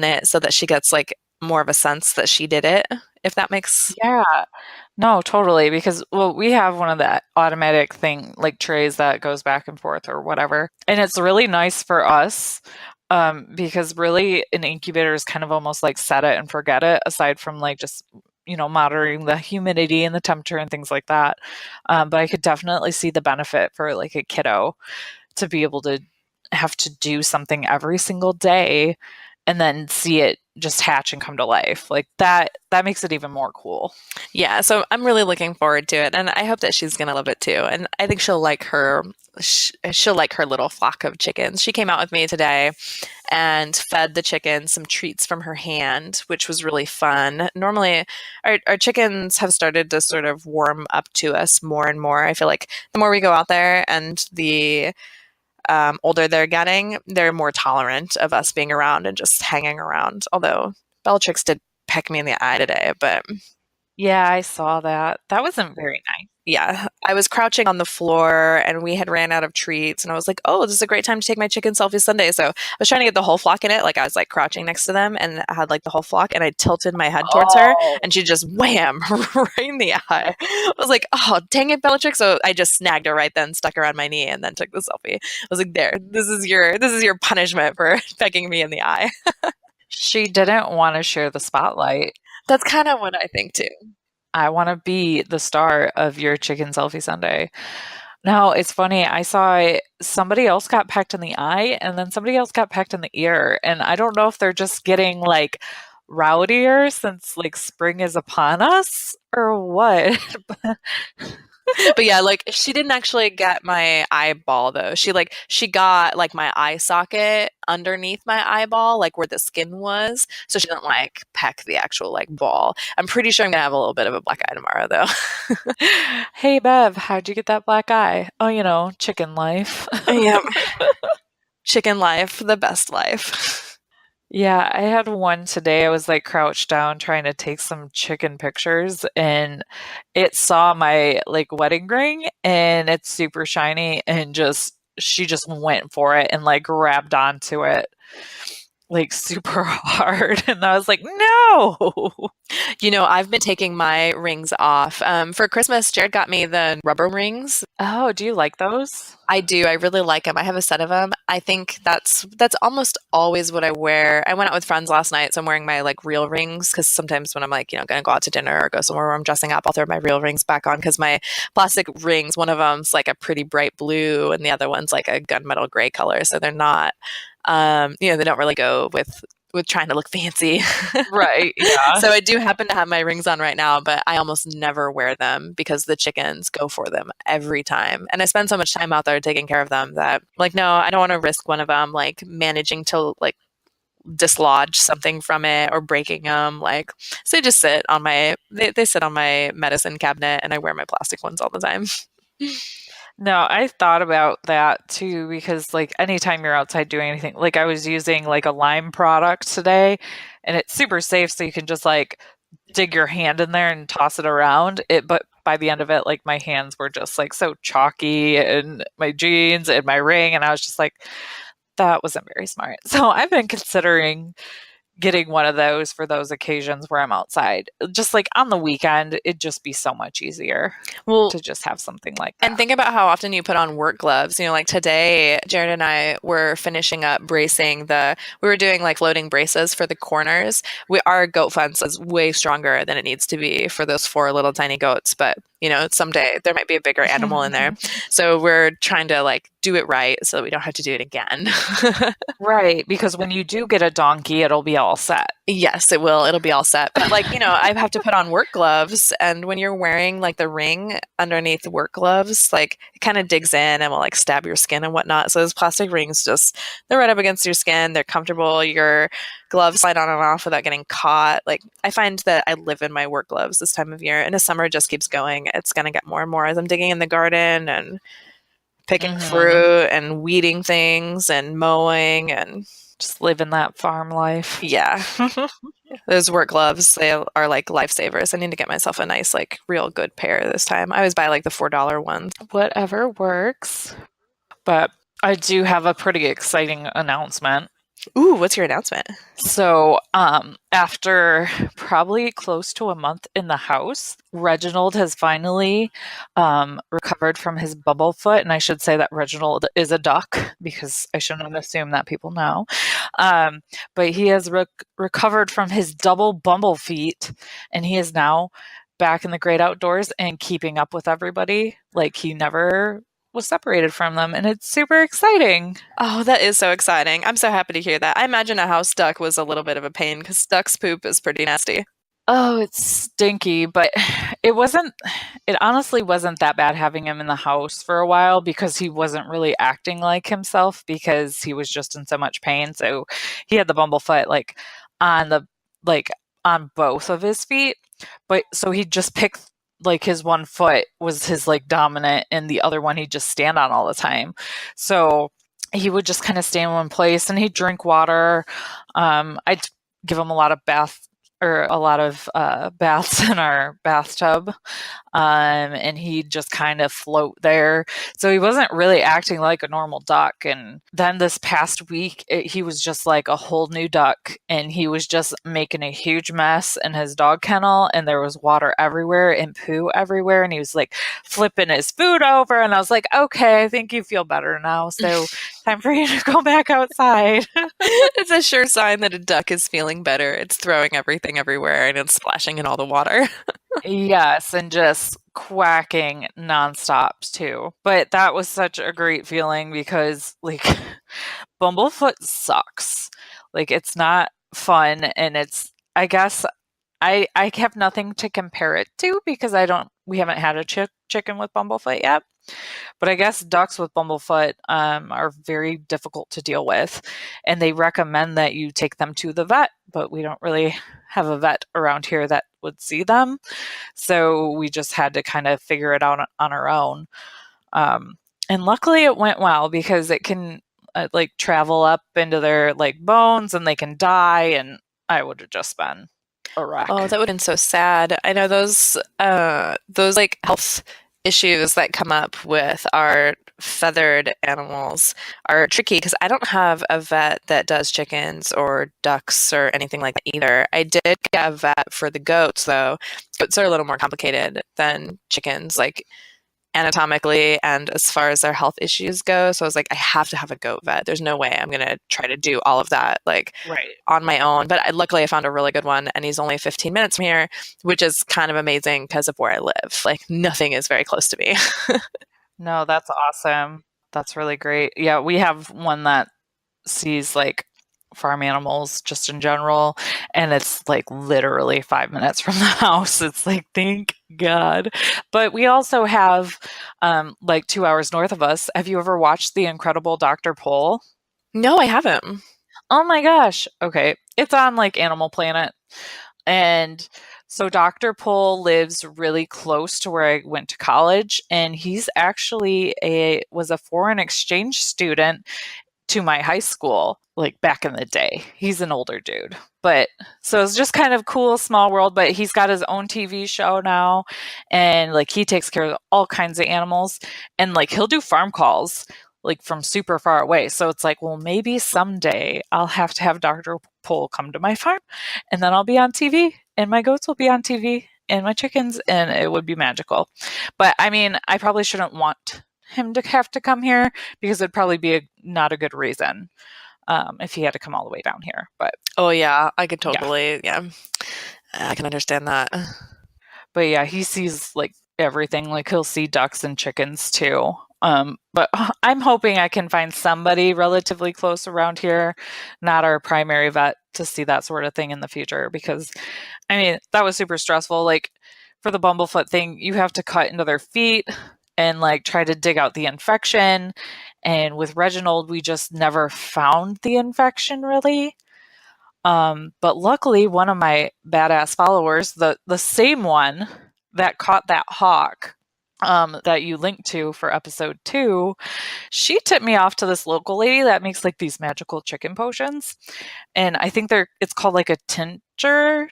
it so that she gets like more of a sense that she did it, if that makes. Yeah. No, totally. Because, well, we have one of the automatic thing, like trays that goes back and forth or whatever. And it's really nice for us because really an incubator is kind of almost like set it and forget it, aside from like just, monitoring the humidity and the temperature and things like that. But I could definitely see the benefit for like a kiddo to be able to have to do something every single day and then see it just hatch and come to life. Like that makes it even more cool. Yeah, so I'm really looking forward to it, and I hope that she's gonna love it too. And I think she'll like her. She'll like her little flock of chickens. She came out with me today and fed the chickens some treats from her hand, which was really fun. Normally, our chickens have started to sort of warm up to us more and more. I feel like the more we go out there and the older they're getting, they're more tolerant of us being around and just hanging around. Although Bellatrix did peck me in the eye today, but Yeah, I saw that. That wasn't very nice. yeah, I was crouching on the floor and we had ran out of treats and I was like, "Oh, this is a great time to take my chicken selfie Sunday." So I was trying to get the whole flock in it, like I was like crouching next to them and I had like the whole flock and I tilted my head towards her Oh. and she just wham right in the eye. I was like, "Oh, dang it, Bellatrix." So I just snagged her right then, stuck her on my knee and then took the selfie. I was like, "There. This is your punishment for pecking me in the eye." She didn't want to share the spotlight. That's kind of what I think too. I want to be the star of your chicken selfie Sunday. No, it's funny. I saw somebody else got pecked in the eye and then somebody else got pecked in the ear. And I don't know if they're just getting like rowdier since like spring is upon us or what. But yeah, like she didn't actually get my eyeball though. She got like my eye socket underneath my eyeball, like where the skin was. So she didn't like peck the actual like ball. I'm pretty sure I'm gonna have a little bit of a black eye tomorrow though. Hey, Bev, how'd you get that black eye? Oh, chicken life. Yep. Chicken life, the best life. Yeah, I had one today. I was like crouched down trying to take some chicken pictures and it saw my like wedding ring and it's super shiny and she just went for it and like grabbed onto it like super hard. And I was like, no. I've been taking my rings off. For Christmas, Jared got me the rubber rings. Oh, do you like those? I do. I really like them. I have a set of them. I think that's almost always what I wear. I went out with friends last night, so I'm wearing my like real rings because sometimes when I'm like, going to go out to dinner or go somewhere where I'm dressing up, I'll throw my real rings back on because my plastic rings, one of them's like a pretty bright blue and the other one's like a gunmetal gray color, so they're not they don't really go with trying to look fancy. Right. Yeah. So I do happen to have my rings on right now, but I almost never wear them because the chickens go for them every time. And I spend so much time out there taking care of them that like no, I don't want to risk one of them like managing to like dislodge something from it or breaking them. Like so they just they sit on my medicine cabinet and I wear my plastic ones all the time. No, I thought about that too because like anytime you're outside doing anything, like I was using like a lime product today and it's super safe so you can just like dig your hand in there and toss it around. But by the end of it, like my hands were just like so chalky and my jeans and my ring. And I was just like, that wasn't very smart. So I've been considering getting one of those for those occasions where I'm outside. Just like on the weekend, it'd just be so much easier Well, to just have something like and that. think about how often you put on work gloves. Like today, Jared and I were finishing up bracing we were doing like floating braces for the corners. Our goat fence is way stronger than it needs to be for those four little tiny goats, but someday there might be a bigger animal in there. So we're trying to like do it right so that we don't have to do it again. Right, because when you do get a donkey, it'll be all set. Yes, it will. It'll be all set. But like, I have to put on work gloves, and when you're wearing like the ring underneath the work gloves, like it kind of digs in and will like stab your skin and whatnot. So those plastic rings they're right up against your skin. They're comfortable. Your gloves slide on and off without getting caught. Like I find that I live in my work gloves this time of year, and the summer just keeps going. It's gonna get more and more as I'm digging in the garden and picking Hmm. fruit and weeding things and mowing and Just living that farm life. yeah. Those work gloves, they are like lifesavers. I need to get myself a nice, like, real good pair this time. I always buy like the $4 ones. Whatever works. But I do have a pretty exciting announcement. Ooh, what's your announcement? So, after probably close to a month in the house, Reginald has finally recovered from his bubble foot. And I should say that Reginald is a duck because I shouldn't assume that people know. Um, but he has recovered from his double bumble feet, and he is now back in the great outdoors and keeping up with everybody like he never was separated from them. And it's super exciting. Oh, that is so exciting. I'm so happy to hear that. I imagine a house duck was a little bit of a pain because duck's poop is pretty nasty. Oh, it's stinky, but it wasn't, it honestly wasn't that bad having him in the house for a while because he wasn't really acting like himself because he was just in so much pain. So he had the bumblefoot on the, like on both of his feet. But so he just picked like his one foot was his like dominant and the other one he'd just stand on all the time. So he would just kind of stay in one place and he'd drink water. I'd give him a lot of baths in our bathtub. And he'd just kind of float there. So he wasn't really acting like a normal duck. And then this past week, he was just like a whole new duck. And he was just making a huge mess in his dog kennel. And there was water everywhere and poo everywhere. And he was like flipping his food over. And I was like, okay, I think you feel better now. So time for you to go back outside. It's a sure sign that a duck is feeling better. It's throwing everything everywhere and it's splashing in all the water. Yes, and just quacking nonstop too. But that was such a great feeling because like Bumblefoot sucks. Like it's not fun and it's I guess I have nothing to compare it to because we haven't had a chicken with Bumblefoot yet. But I guess ducks with bumblefoot are very difficult to deal with, and they recommend that you take them to the vet, but we don't really have a vet around here that would see them. So we just had to kind of figure it out on our own. And luckily it went well because it can like travel up into their like bones and they can die, and I would have just been a Oh, wreck. that would have been so sad. I know those like health issues that come up with our feathered animals are tricky because I don't have a vet that does chickens or ducks or anything like that either. I did get a vet for the goats though. Goats are a little more complicated than chickens. Like anatomically and as far as their health issues go. So I was like, I have to have a goat vet. There's no way I'm going to try to do all of that like Right. on my own. But luckily, I found a really good one, and he's only 15 minutes from here, which is kind of amazing because of where I live. Like nothing is very close to me. No, that's awesome. That's really great. Yeah, we have one that sees like farm animals just in general, and it's like literally 5 minutes from the house. It's like, thank God. But we also have like 2 hours north of us. Have you ever watched The Incredible Dr. Pol? No, I haven't. Oh my gosh. Okay. It's on like Animal Planet. And so Dr. Pol lives really close to where I went to college, and he's actually a was a foreign exchange student to my high school, like back in the day. He's an older dude. But so it's just kind of cool, small world. But he's got his own TV show now, and like he takes care of all kinds of animals, and like he'll do farm calls like from super far away. So it's like, well, maybe someday I'll have to have Dr. Pole come to my farm, and then I'll be on TV, and my goats will be on TV, and my chickens, and it would be magical. But I mean, I probably shouldn't want him to have to come here because it'd probably be not a good reason if he had to come all the way down here. But Oh yeah, I could totally, yeah. I can understand that. but yeah, he sees like everything. Like he'll see ducks and chickens too. But I'm hoping I can find somebody relatively close around here, not our primary vet, to see that sort of thing in the future. Because, I mean, that was super stressful. Like for the bumblefoot thing, you have to cut into their feet and like try to dig out the infection. And with Reginald, we just never found the infection really. But luckily, one of my badass followers, the same one that caught that hawk that you linked to for episode 2, she tipped me off to this local lady that makes like these magical chicken potions, and I think it's called like a tincture.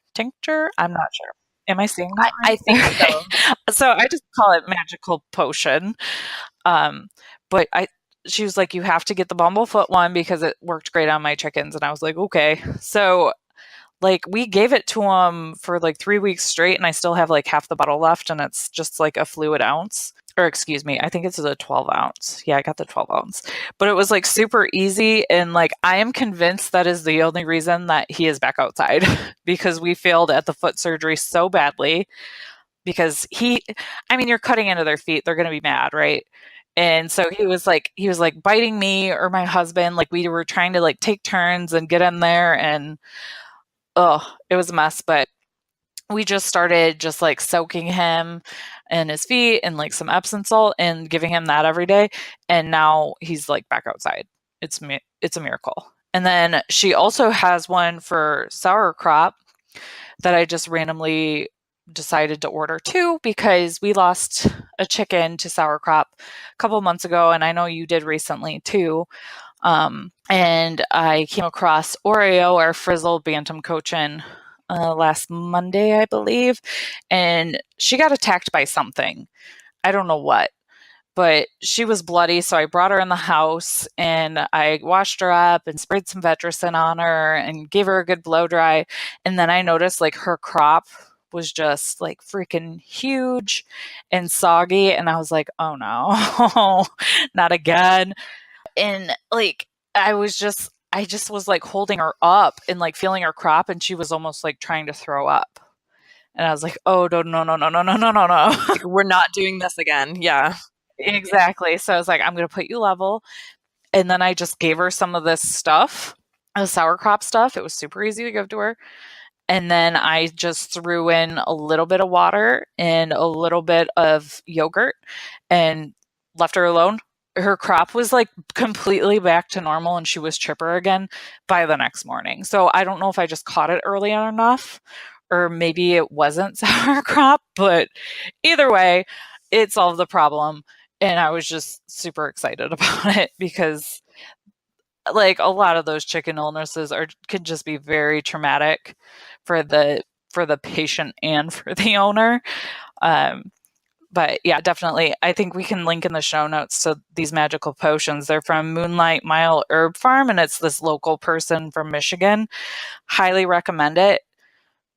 I'm not sure. Am I saying that I right? think so. So I just call it magical potion. But she was like, you have to get the bumblefoot one because it worked great on my chickens. And I was like, okay. So like we gave it to him for like 3 weeks straight, and I still have like half the bottle left, and it's just like a fluid ounce. Or excuse me, I think it's a 12 ounce. Yeah, I got the 12 ounce. But it was like super easy, and like I am convinced that is the only reason that he is back outside because we failed at the foot surgery so badly. Because I mean, you're cutting into their feet, they're going to be mad, right? And so he was like biting me or my husband. Like we were trying to like take turns and get in there, and it was a mess. But we just started just like soaking him and his feet and like some Epsom salt and giving him that every day. And now he's like back outside. It's a miracle. And then she also has one for sauerkraut that I just randomly decided to order too because we lost a chicken to sauerkraut a couple months ago, and I know you did recently too. And I came across Oreo, our frizzle bantam cochin, last Monday, I believe, and she got attacked by something. I don't know what, but she was bloody, so I brought her in the house and I washed her up and sprayed some Vetricin on her and gave her a good blow dry. And then I noticed like her crop was just like freaking huge and soggy, and I was like, oh no, not again. And like I just was like holding her up and like feeling her crop, and she was almost like trying to throw up. And I was like, oh no, no, no, no, no, no, no, no, no. Like, we're not doing this again. Yeah. Exactly. So I was like, I'm gonna put you level. And then I just gave her some of this stuff, the sauerkraut stuff. It was super easy to give to her. And then I just threw in a little bit of water and a little bit of yogurt and left her alone. Her crop was like completely back to normal, and she was chipper again by the next morning. So I don't know if I just caught it early enough or maybe it wasn't sauerkraut, but either way, it solved the problem. And I was just super excited about it because like a lot of those chicken illnesses could just be very traumatic for the patient and for the owner. But yeah, definitely. I think we can link in the show notes to these magical potions. They're from Moonlight Mile Herb Farm, and it's this local person from Michigan. Highly recommend it.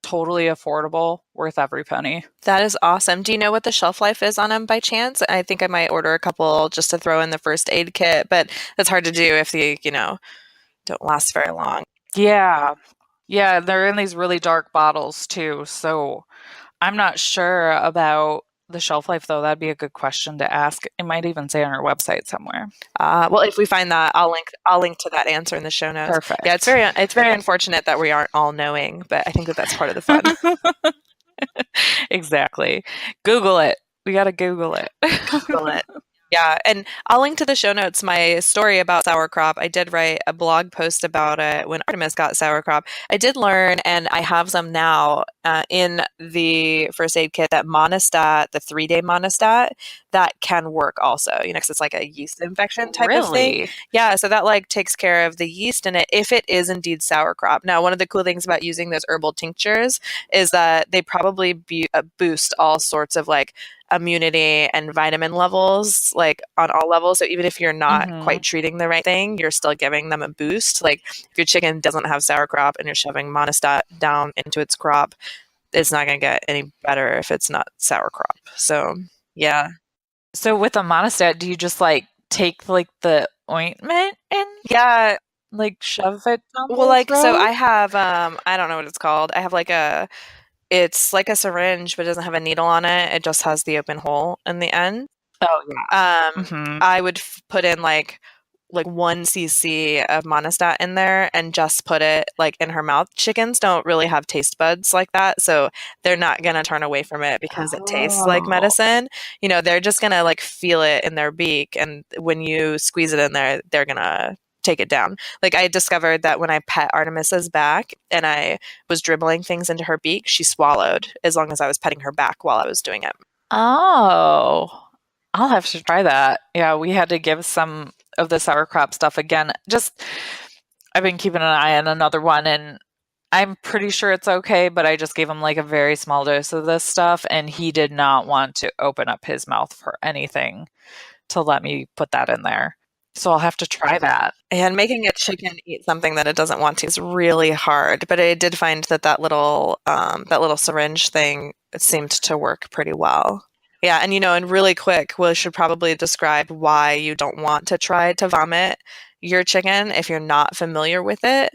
Totally affordable, worth every penny. That is awesome. Do you know what the shelf life is on them by chance? I think I might order a couple just to throw in the first aid kit, but that's hard to do if they, don't last very long. Yeah. Yeah, they're in these really dark bottles too. So I'm not sure about the shelf life though. That'd be a good question to ask. It might even say on our website somewhere. Well, if we find that, I'll link to that answer in the show notes. Perfect. Yeah, it's very unfortunate that we aren't all knowing, but I think that's part of the fun. Exactly. Google it. We got to Google it. Google it. Yeah, and I'll link to the show notes my story about sour crop. I did write a blog post about it when Artemis got sour crop. I did learn, and I have some now in the first aid kit, that monostat, the 3-day monostat, that can work also, you know, because it's like a yeast infection type of thing. Really? Yeah, so that like takes care of the yeast in it if it is indeed sour crop. Now, one of the cool things about using those herbal tinctures is that they probably boost all sorts of like immunity and vitamin levels, like on all levels. So even if you're not Hmm. quite treating the right thing, you're still giving them a boost. Like if your chicken doesn't have sour crop and you're shoving monostat down into its crop, it's not going to get any better if it's not sour crop. So yeah. So with a monostat, do you just like take like the ointment and Yeah. like shove it down Well, the like, so throat? I have, I don't know what it's called. I have like it's like a syringe, but it doesn't have a needle on it. It just has the open hole in the end. Oh yeah. Um, Hmm. I would put in like 1 cc of monostat in there and just put it like in her mouth. Chickens don't really have taste buds like that, so they're not gonna turn away from it because it tastes like Oh. medicine. You know, they're just gonna like feel it in their beak, and when you squeeze it in there, they're gonna take it down. Like I discovered that when I pet Artemis's back and I was dribbling things into her beak, she swallowed as long as I was petting her back while I was doing it. Oh. I'll have to try that. Yeah, we had to give some of the sauerkraut stuff again. Just I've been keeping an eye on another one and I'm pretty sure it's okay, but I just gave him like a very small dose of this stuff and he did not want to open up his mouth for anything to let me put that in there. So I'll have to try that. And making a chicken eat something that it doesn't want to is really hard. But I did find that that little syringe thing, it seemed to work pretty well. Yeah, and you know, and really quick, we should probably describe why you don't want to try to vomit your chicken if you're not familiar with it.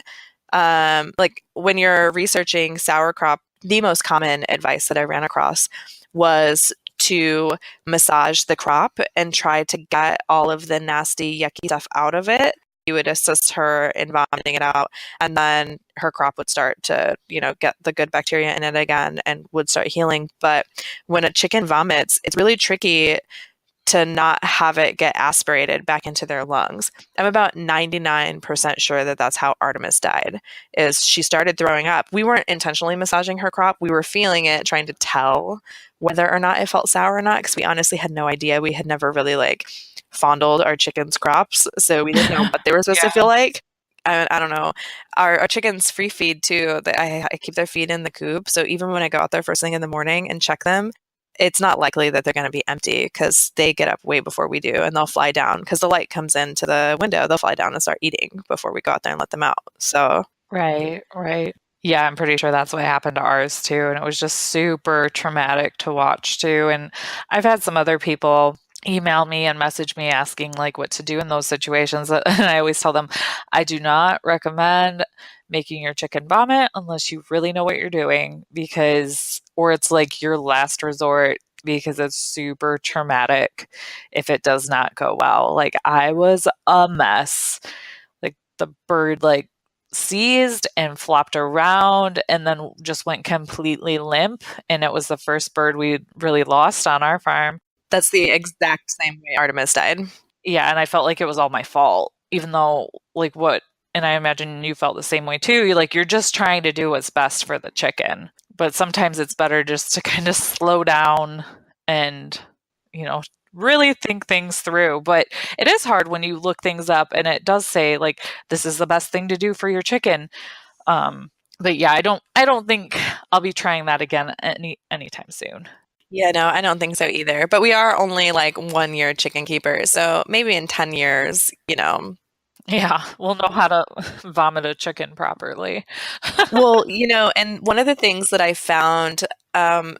Like when you're researching sauerkraut, the most common advice that I ran across was to massage the crop and try to get all of the nasty, yucky stuff out of it. You would assist her in vomiting it out, and then her crop would start to, you know, get the good bacteria in it again and would start healing. But when a chicken vomits, it's really tricky to not have it get aspirated back into their lungs. I'm about 99% sure that that's how Artemis died. Is she started throwing up. We weren't intentionally massaging her crop. We were feeling it, trying to tell whether or not it felt sour or not because we honestly had no idea. We had never really like fondled our chickens' crops, so we didn't know what they were supposed to Yeah. feel like. I don't know. Our chickens free feed too. I keep their feed in the coop, so even when I go out there first thing in the morning and check them, it's not likely that they're going to be empty because they get up way before we do, and they'll fly down because the light comes into the window. They'll fly down and start eating before we go out there and let them out. So Right, right. Yeah, I'm pretty sure that's what happened to ours too, and it was just super traumatic to watch too, and I've had some other people email me and message me asking like what to do in those situations, and I always tell them, I do not recommend making your chicken vomit unless you really know what you're doing because or it's like your last resort because it's super traumatic if it does not go well. Like I was a mess. Like the bird like seized and flopped around and then just went completely limp. And it was the first bird we really lost on our farm. that's the exact same way Artemis died. Yeah, and I felt like it was all my fault, even though, like, what, and I imagine you felt the same way too. You're just trying to do what's best for the chicken. But sometimes it's better just to kind of slow down and, you know, really think things through. But it is hard when you look things up and it does say, like, this is the best thing to do for your chicken. But yeah, I don't think I'll be trying that again anytime soon. Yeah, no, I don't think so either. But we are only like 1 year chicken keepers, so maybe in 10 years, you know, Yeah, we'll know how to vomit a chicken properly. well, you know, and one of the things that I found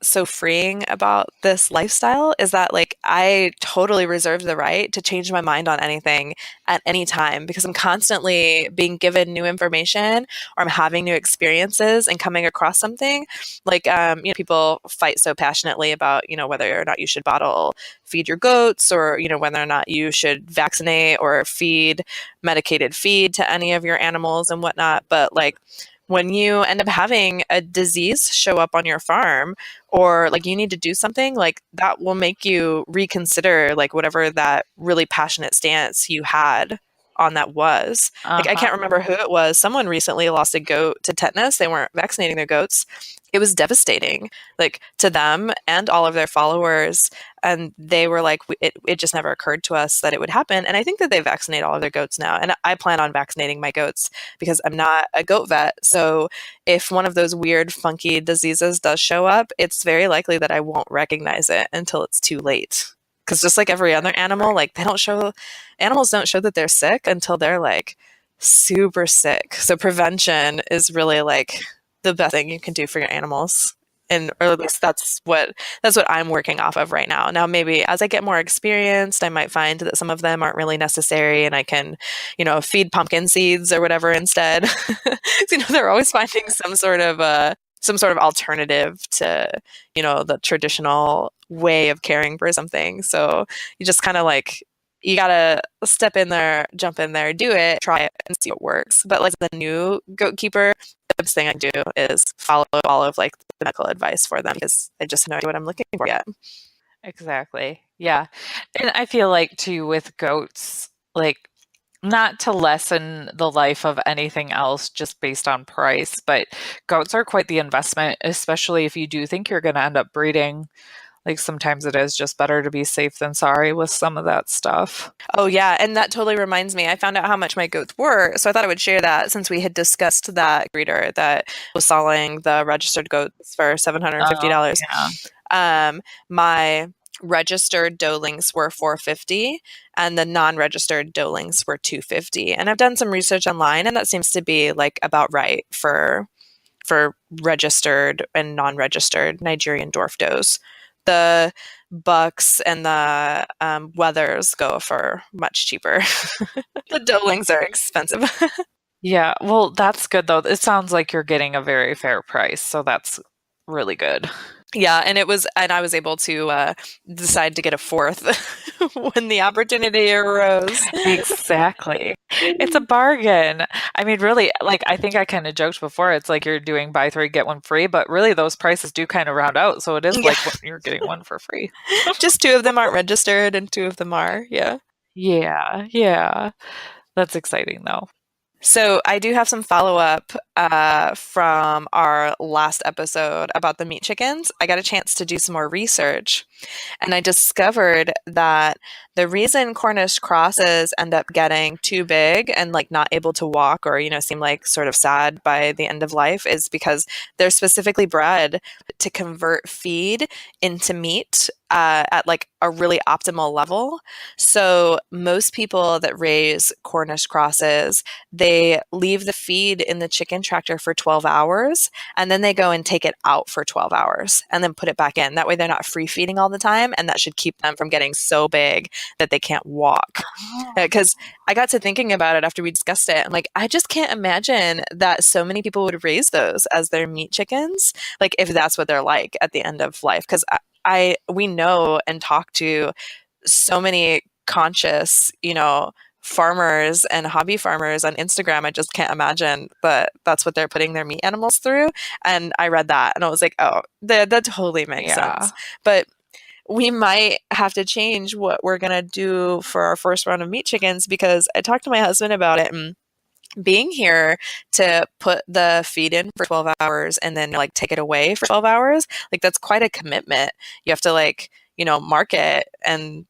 so freeing about this lifestyle is that, like, I totally reserve the right to change my mind on anything at any time because I'm constantly being given new information or I'm having new experiences and coming across something. Like, you know, people fight so passionately about, you know, whether or not you should bottle feed your goats or, you know, whether or not you should vaccinate or feed medicated feed to any of your animals and whatnot. But, like, when you end up having a disease show up on your farm, or like you need to do something, like that will make you reconsider like whatever that really passionate stance you had on that was. Like I Uh-huh. can't remember who it was. Someone recently lost a goat to tetanus. They weren't vaccinating their goats. It was devastating, like to them and all of their followers. And they were like, it just never occurred to us that it would happen. And I think that they vaccinate all of their goats now. And I plan on vaccinating my goats because I'm not a goat vet. So if one of those weird, funky diseases does show up, it's very likely that I won't recognize it until it's too late. Because just like every other animal, like animals don't show that they're sick until they're like super sick. So prevention is really like the best thing you can do for your animals. And or at least that's what I'm working off of right now. Now maybe as I get more experienced, I might find that some of them aren't really necessary and I can, feed pumpkin seeds or whatever instead. They're always finding some sort of alternative to, the traditional way of caring for something. So you just kind of like you gotta step in there, jump in there, do it, try it, and see what works. But like the new goat keeper, the best thing I do is follow all of like the medical advice for them because I just have no idea what I'm looking for yet. Exactly. Yeah. And I feel like too with goats, like not to lessen the life of anything else just based on price, but goats are quite the investment, especially if you do think you're going to end up breeding. Like sometimes it is just better to be safe than sorry with some of that stuff. Oh yeah, and that totally reminds me. I found out how much my goats were, so I thought I would share that since we had discussed that breeder that was selling the registered goats for Oh, $750. yeah. My registered doelings were 450 and the non-registered doelings were 250. And I've done some research online and that seems to be like about right for registered and non-registered Nigerian dwarf does. The bucks and the wethers go for much cheaper. The doelings are expensive. Yeah. Well, that's good though. It sounds like you're getting a very fair price, so that's really good. Yeah, and I was able to decide to get a fourth when the opportunity arose. Exactly. It's a bargain. I mean, really, like I think I kind of joked before, it's like you're doing buy three, get one free, but really those prices do kind of round out. So it is Yeah, like you're getting one for free. just two of them aren't registered and two of them are. Yeah. Yeah, yeah. That's exciting though. So I do have some follow up from our last episode about the meat chickens. I got a chance to do some more research, and I discovered that the reason Cornish crosses end up getting too big and like not able to walk or seem like sort of sad by the end of life is because they're specifically bred to convert feed into meat at like a really optimal level. So most people that raise Cornish crosses, they leave the feed in the chicken tractor for 12 hours and then they go and take it out for 12 hours and then put it back in. That way they're not free feeding all the time and that should keep them from getting so big that they can't walk. Oh. Because I got to thinking about it after we discussed it. I'm like, I just can't imagine that so many people would raise those as their meat chickens, like if that's what they're like at the end of life. Because we know and talk to so many conscious, farmers and hobby farmers on Instagram. I just can't imagine that that's what they're putting their meat animals through. And I read that and I was like, oh, that totally makes Yeah. sense. But we might have to change what we're going to do for our first round of meat chickens because I talked to my husband about it and being here to put the feed in for 12 hours and then like take it away for 12 hours, like that's quite a commitment. You have to like, mark it and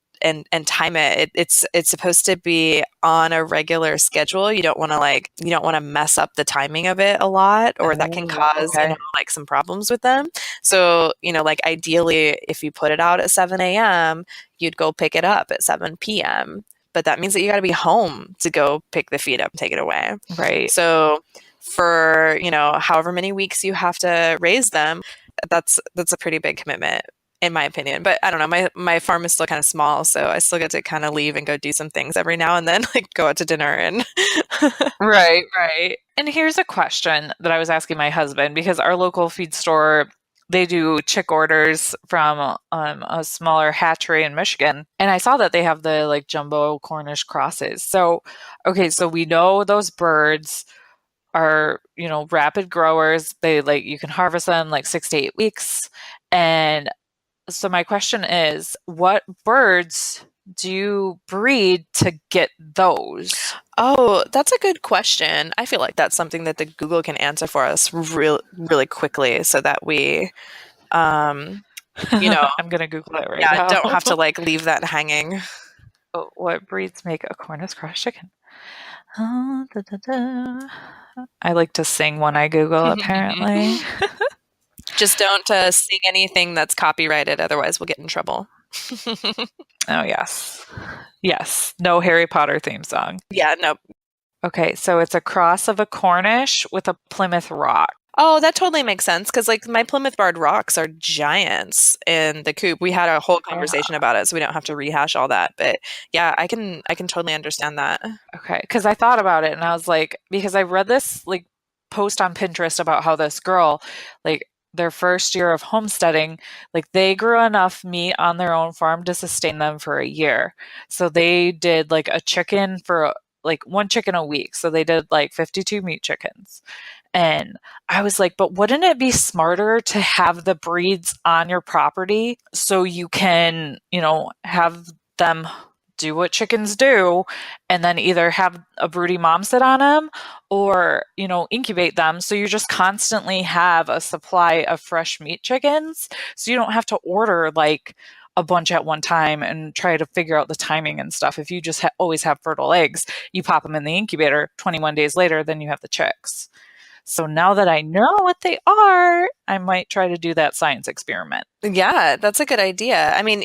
time it. It's supposed to be on a regular schedule. You don't want to mess up the timing of it a lot or that can Oh, cause, okay. like some problems with them. So, like ideally if you put it out at 7 a.m., you'd go pick it up at 7 p.m. But that means that you got to be home to go pick the feed up and take it away. Right. So for, however many weeks you have to raise them, that's a pretty big commitment in my opinion. But I don't know, my farm is still kind of small, so I still get to kind of leave and go do some things every now and then, like go out to dinner and Right, right. And here's a question that I was asking my husband because our local feed store, they do chick orders from a smaller hatchery in Michigan. And I saw that they have the like jumbo Cornish crosses. So, okay, so we know those birds are, rapid growers. They like you can harvest them like 6 to 8 weeks. And so my question is, what birds do you breed to get those? Oh, that's a good question. I feel like that's something that the Google can answer for us really quickly so that we, um, you know, I'm gonna Google it right yeah, now. don't have to like leave that hanging. Oh, what breeds make a Cornish cross chicken? Da, da, da. I like to sing when I Google, apparently. Just don't sing anything that's copyrighted, otherwise we'll get in trouble. Oh, yes. Yes. No Harry Potter theme song. Yeah, no. Okay, so it's a cross of a Cornish with a Plymouth Rock. Oh, that totally makes sense because like my Plymouth Barred rocks are giants in the coop. We had a whole Yeah. conversation about it, so we don't have to rehash all that. But yeah, I can totally understand that. Okay, because I thought about it and I was like, because I read this like post on Pinterest about how this girl, like their first year of homesteading, like they grew enough meat on their own farm to sustain them for a year. So they did like a chicken for like one chicken a week. So they did like 52 meat chickens. And I was like, but wouldn't it be smarter to have the breeds on your property so you can, have them do what chickens do and then either have a broody mom sit on them or, incubate them. So you just constantly have a supply of fresh meat chickens. So you don't have to order like a bunch at one time and try to figure out the timing and stuff. If you just always have fertile eggs, you pop them in the incubator 21 days later, then you have the chicks. So now that I know what they are, I might try to do that science experiment. Yeah, that's a good idea. I mean,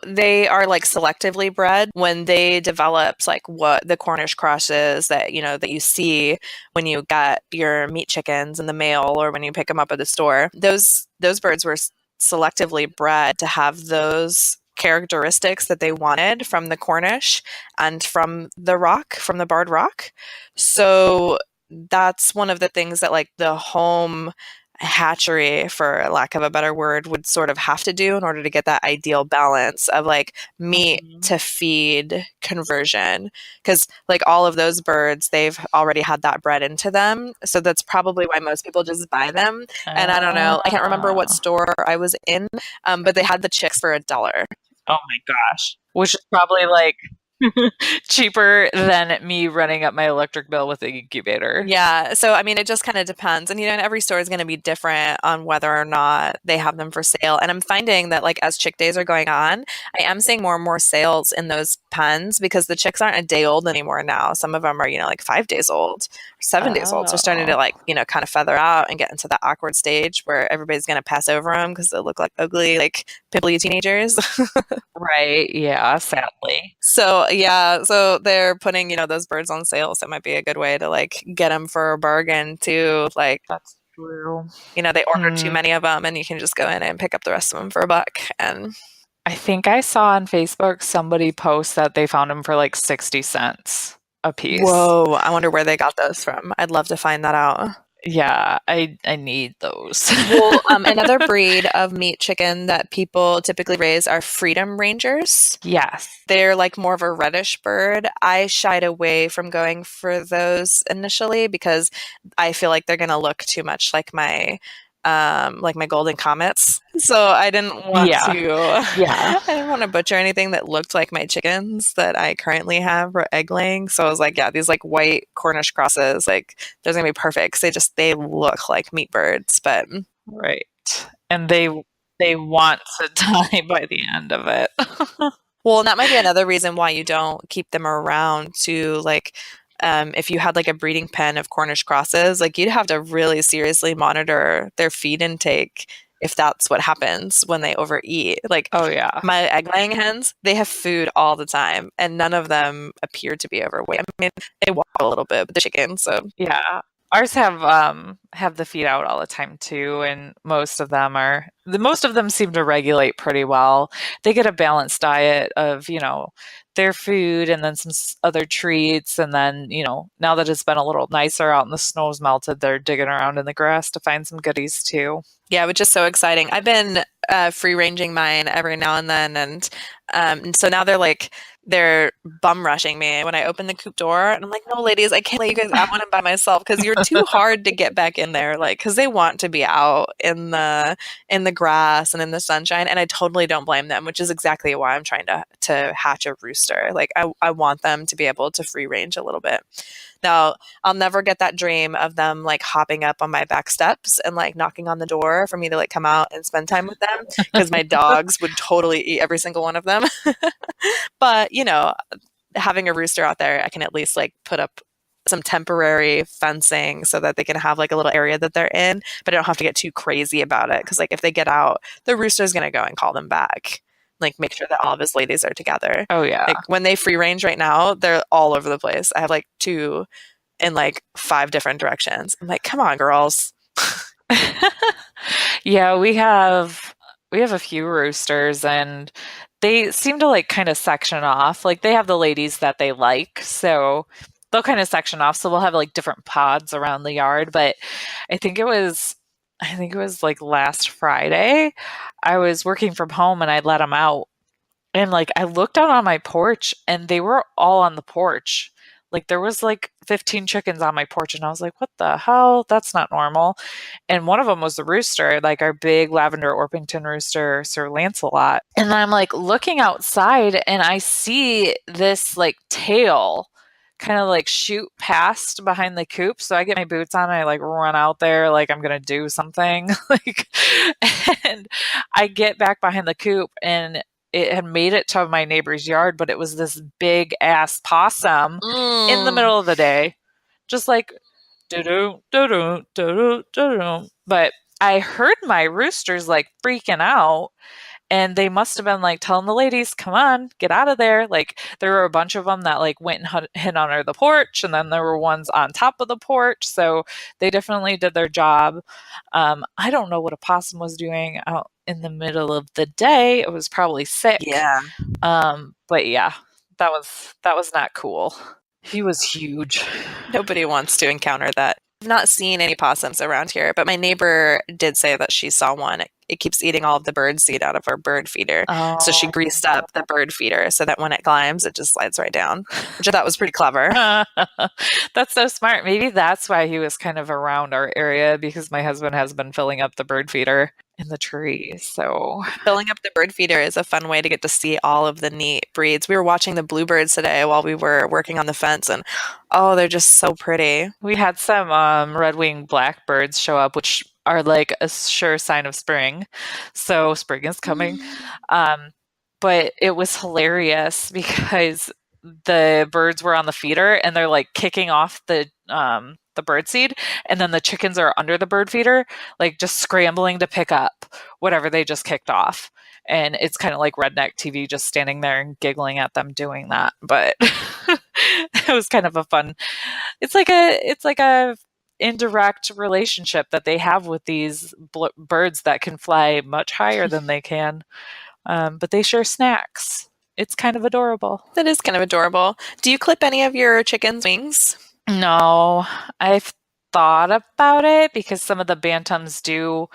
they are like selectively bred when they developed like what the Cornish cross is that, that you see when you get your meat chickens in the mail or when you pick them up at the store. Those birds were selectively bred to have those characteristics that they wanted from the Cornish and from the barred rock. So that's one of the things that like the home hatchery, for lack of a better word, would sort of have to do in order to get that ideal balance of like meat Mhm. to feed conversion. Because like all of those birds, they've already had that bred into them. So that's probably why most people just buy them. And I don't know, I can't remember what Ah. store I was in, but they had the chicks for $1. Oh my gosh. Which is probably like cheaper than me running up my electric bill with the incubator. Yeah. So, I mean, it just kind of depends. And, and every store is going to be different on whether or not they have them for sale. And I'm finding that, like, as chick days are going on, I am seeing more and more sales in those pens because the chicks aren't a day old anymore now. Some of them are, like 5 days old or 7 days old. So they're starting to, Oh. like, kind of feather out and get into that awkward stage where everybody's going to pass over them because they look like ugly, like, pimply teenagers. Right. Yeah, sadly. So yeah, so they're putting, those birds on sale. So it might be a good way to like get them for a bargain too. Like, That's true. they order too Hmm. many of them and you can just go in and pick up the rest of them for $1. And I think I saw on Facebook somebody post that they found them for like 60 cents a piece. whoa, I wonder where they got those from. I'd love to find that out. Yeah, I need those. Well, another breed of meat chicken that people typically raise are Freedom Rangers. Yes. They're like more of a reddish bird. I shied away from going for those initially because I feel like they're going to look too much like my golden comets. So I didn't want Yeah. to Yeah. I didn't want to butcher anything that looked like my chickens that I currently have for egg laying. So I was like, yeah, these like white Cornish crosses, like those are gonna be perfect 'cause they look like meat birds, but Right. And they want to die by the end of it. well, and that might be another reason why you don't keep them around to like if you had like a breeding pen of Cornish crosses, like you'd have to really seriously monitor their feed intake if that's what happens when they overeat. Like Oh yeah. my egg laying hens, they have food all the time and none of them appear to be overweight. I mean, they walk a little bit, but the chicken, so Yeah. Ours have the feed out all the time too, and most of them seem to regulate pretty well. They get a balanced diet of, their food and then some other treats, and then, now that it's been a little nicer out and the snow's melted, they're digging around in the grass to find some goodies too. yeah, which is so exciting. I've been free ranging mine every now and then, and so now they're like they're bum rushing me when I open the coop door. And I'm like, no, ladies, I can't let you guys out when I'm by myself because you're too hard to get back in there. Like, because they want to be out in the grass and in the sunshine. And I totally don't blame them, which is exactly why I'm trying to hatch a rooster. Like, I want them to be able to free range a little bit. Now, I'll never get that dream of them like hopping up on my back steps and like knocking on the door for me to like come out and spend time with them because my dogs would totally eat every single one of them. But, having a rooster out there, I can at least like put up some temporary fencing so that they can have like a little area that they're in, but I don't have to get too crazy about it because like if they get out, the rooster's going to go and call them back. Like make sure that all of his ladies are together. Oh, yeah. Like when they free range right now, they're all over the place. I have like two in like 5 different directions. I'm like, come on, girls. Yeah, we have a few roosters and they seem to like kind of section off. Like they have the ladies that they like, so they'll kind of section off. So we'll have like different pods around the yard. But I think it was like last Friday. I was working from home and I let them out. And like I looked out on my porch and they were all on the porch. Like there was like 15 chickens on my porch and I was like, what the hell? That's not normal. And one of them was the rooster, like our big lavender Orpington rooster, Sir Lancelot. And then I'm like looking outside and I see this like tail kind of like shoot past behind the coop. So I get my boots on and I like run out there like I'm gonna do something. Like and I get back behind the coop and it had made it to my neighbor's yard, but it was this big ass possum in the middle of the day. Just like do-do, do-do, do-do, do-do. But I heard my roosters like freaking out. And they must have been like telling the ladies, come on, get out of there. Like there were a bunch of them that like went and hid under the porch. And then there were ones on top of the porch. So they definitely did their job. I don't know what a possum was doing out in the middle of the day. It was probably sick. Yeah. But yeah, that was not cool. He was huge. Nobody wants to encounter that. I've not seen any possums around here, but my neighbor did say that she saw one. It keeps eating all of the bird seed out of our bird feeder. Oh. So she greased up the bird feeder so that when it climbs, it just slides right down, which I thought was pretty clever. That's so smart. Maybe that's why he was kind of around our area because my husband has been filling up the bird feeder in the tree. So filling up the bird feeder is a fun way to get to see all of the neat breeds. We were watching the bluebirds today while we were working on the fence and they're just so pretty. We had some red-winged blackbirds show up, which are like a sure sign of spring. So spring is coming. But it was hilarious because the birds were on the feeder and they're like kicking off the bird seed, and then the chickens are under the bird feeder, like just scrambling to pick up whatever they just kicked off. And it's kind of like redneck TV, just standing there and giggling at them doing that. But it was kind of a fun. It's like a indirect relationship that they have with these birds that can fly much higher than they can, but they share snacks. It's kind of adorable. That is kind of adorable. Do you clip any of your chickens' wings? No, I've thought about it because some of the bantams do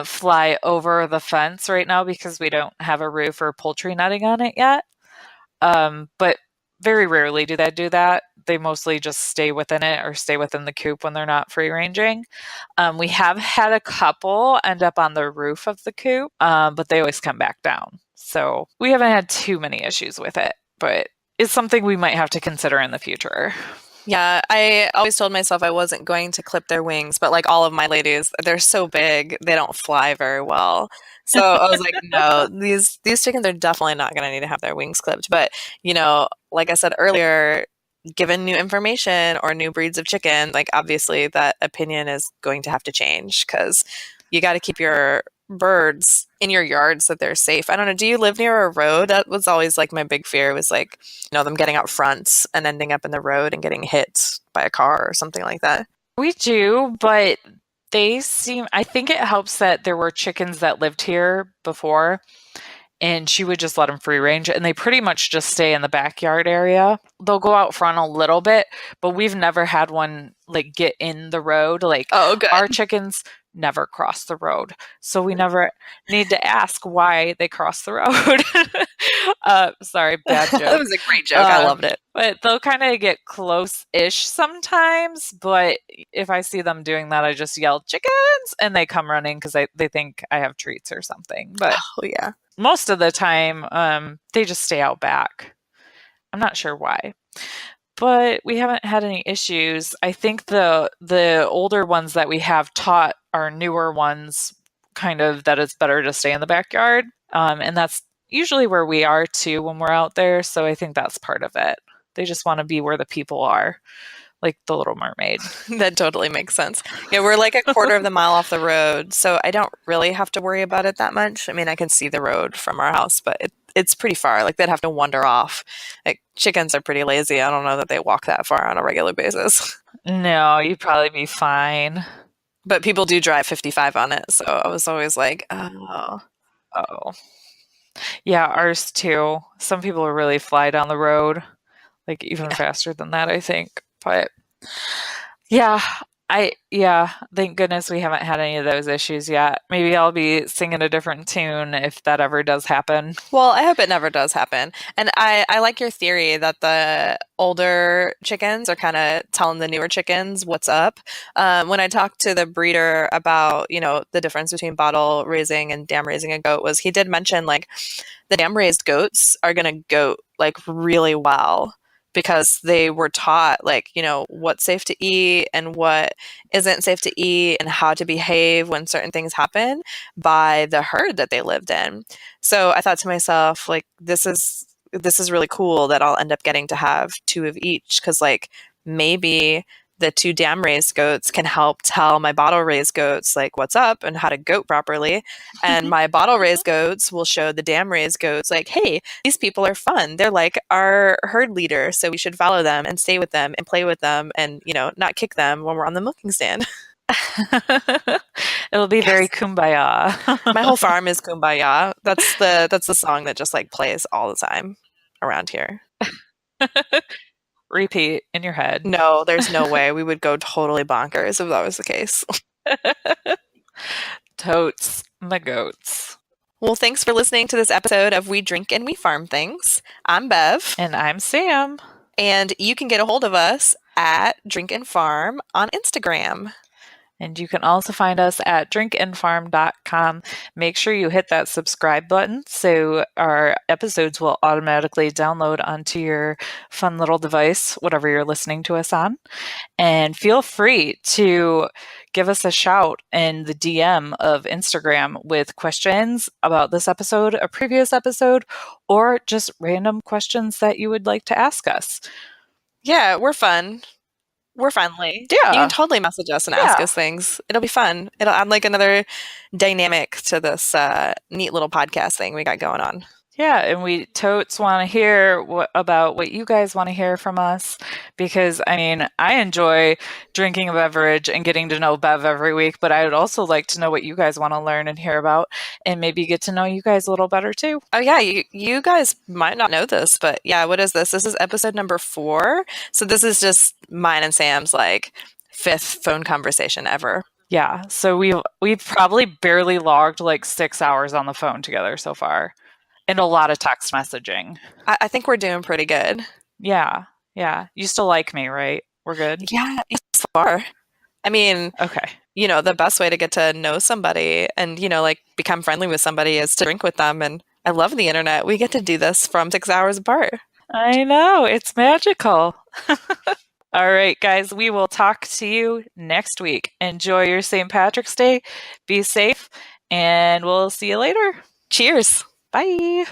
fly over the fence right now because we don't have a roof or poultry netting on it yet. But very rarely do they do that. They mostly just stay within it or stay within the coop when they're not free ranging. We have had a couple end up on the roof of the coop, but they always come back down. So we haven't had too many issues with it, but it's something we might have to consider in the future. Yeah, I always told myself I wasn't going to clip their wings, but like all of my ladies, they're so big, they don't fly very well. So I was like, no, these chickens are definitely not going to need to have their wings clipped. But, like I said earlier, given new information or new breeds of chicken, like obviously that opinion is going to have to change because you got to keep your birds in your yard so they're safe. I don't know. Do you live near a road? That was always like my big fear was like, them getting out front and ending up in the road and getting hit by a car or something like that. We do, but I think it helps that there were chickens that lived here before and she would just let them free range and they pretty much just stay in the backyard area. They'll go out front a little bit, but we've never had one like get in the road. Like Oh, good. our chickens never cross the road, so we never need to ask why they cross the road. Sorry, bad That joke. was a great joke. I loved it. But they'll kind of get close-ish sometimes. But if I see them doing that, I just yell chickens, and they come running because they think I have treats or something. But Oh, yeah. most of the time, they just stay out back. I'm not sure why, but we haven't had any issues. I think the older ones that we have taught our newer ones kind of that it's better to stay in the backyard, and that's usually where we are too when we're out there. So I think that's part of it. They just want to be where the people are, like the Little Mermaid. That totally makes sense. Yeah, we're like a quarter of the mile off the road, so I don't really have to worry about it that much. I mean, I can see the road from our house, but it's pretty far. Like they'd have to wander off. Like chickens are pretty lazy. I don't know that they walk that far on a regular basis. No, you'd probably be fine. But people do drive 55 on it, so I was always like, oh. Oh, yeah, ours too. Some people really fly down the road, like even faster than that, I think. But yeah, thank goodness we haven't had any of those issues yet. Maybe I'll be singing a different tune if that ever does happen. Well, I hope it never does happen. And I like your theory that the older chickens are kind of telling the newer chickens what's up. When I talked to the breeder about, the difference between bottle raising and dam raising a goat was he did mention like the dam raised goats are going to goat like really well because they were taught like, what's safe to eat and what isn't safe to eat and how to behave when certain things happen by the herd that they lived in. So I thought to myself, like, this is really cool that I'll end up getting to have two of each because like maybe the two dam raised goats can help tell my bottle raised goats like what's up and how to goat properly. And my bottle raised goats will show the dam raised goats like, hey, these people are fun. They're like our herd leader. So we should follow them and stay with them and play with them and, not kick them when we're on the milking stand. It'll be very kumbaya. My whole farm is kumbaya. That's the song that just like plays all the time around here. Repeat in your head. No, there's no way. We would go totally bonkers if that was the case. Totes my goats. Well, thanks for listening to this episode of We Drink and We Farm Things. I'm Bev. And I'm Sam. And you can get a hold of us at Drink and Farm on Instagram. And you can also find us at drinkandfarm.com. Make sure you hit that subscribe button so our episodes will automatically download onto your fun little device, whatever you're listening to us on. And feel free to give us a shout in the DM of Instagram with questions about this episode, a previous episode, or just random questions that you would like to ask us. Yeah, we're fun. We're friendly. Yeah. You can totally message us and ask us things. It'll be fun. It'll add like another dynamic to this neat little podcast thing we got going on. Yeah, and we totes want to hear about what you guys want to hear from us because, I mean, I enjoy drinking a beverage and getting to know Bev every week, but I would also like to know what you guys want to learn and hear about and maybe get to know you guys a little better too. Oh, yeah, you guys might not know this, but yeah, what is this? This is episode number 4. So this is just mine and Sam's like 5th phone conversation ever. Yeah, so we've probably barely logged like 6 hours on the phone together so far. And a lot of text messaging. I think we're doing pretty good. Yeah. You still like me, right? We're good? Yeah, so far. I mean, okay. The best way to get to know somebody and, like become friendly with somebody is to drink with them. And I love the internet. We get to do this from 6 hours apart. I know. It's magical. All right, guys, we will talk to you next week. Enjoy your St. Patrick's Day. Be safe, and we'll see you later. Cheers. Bye.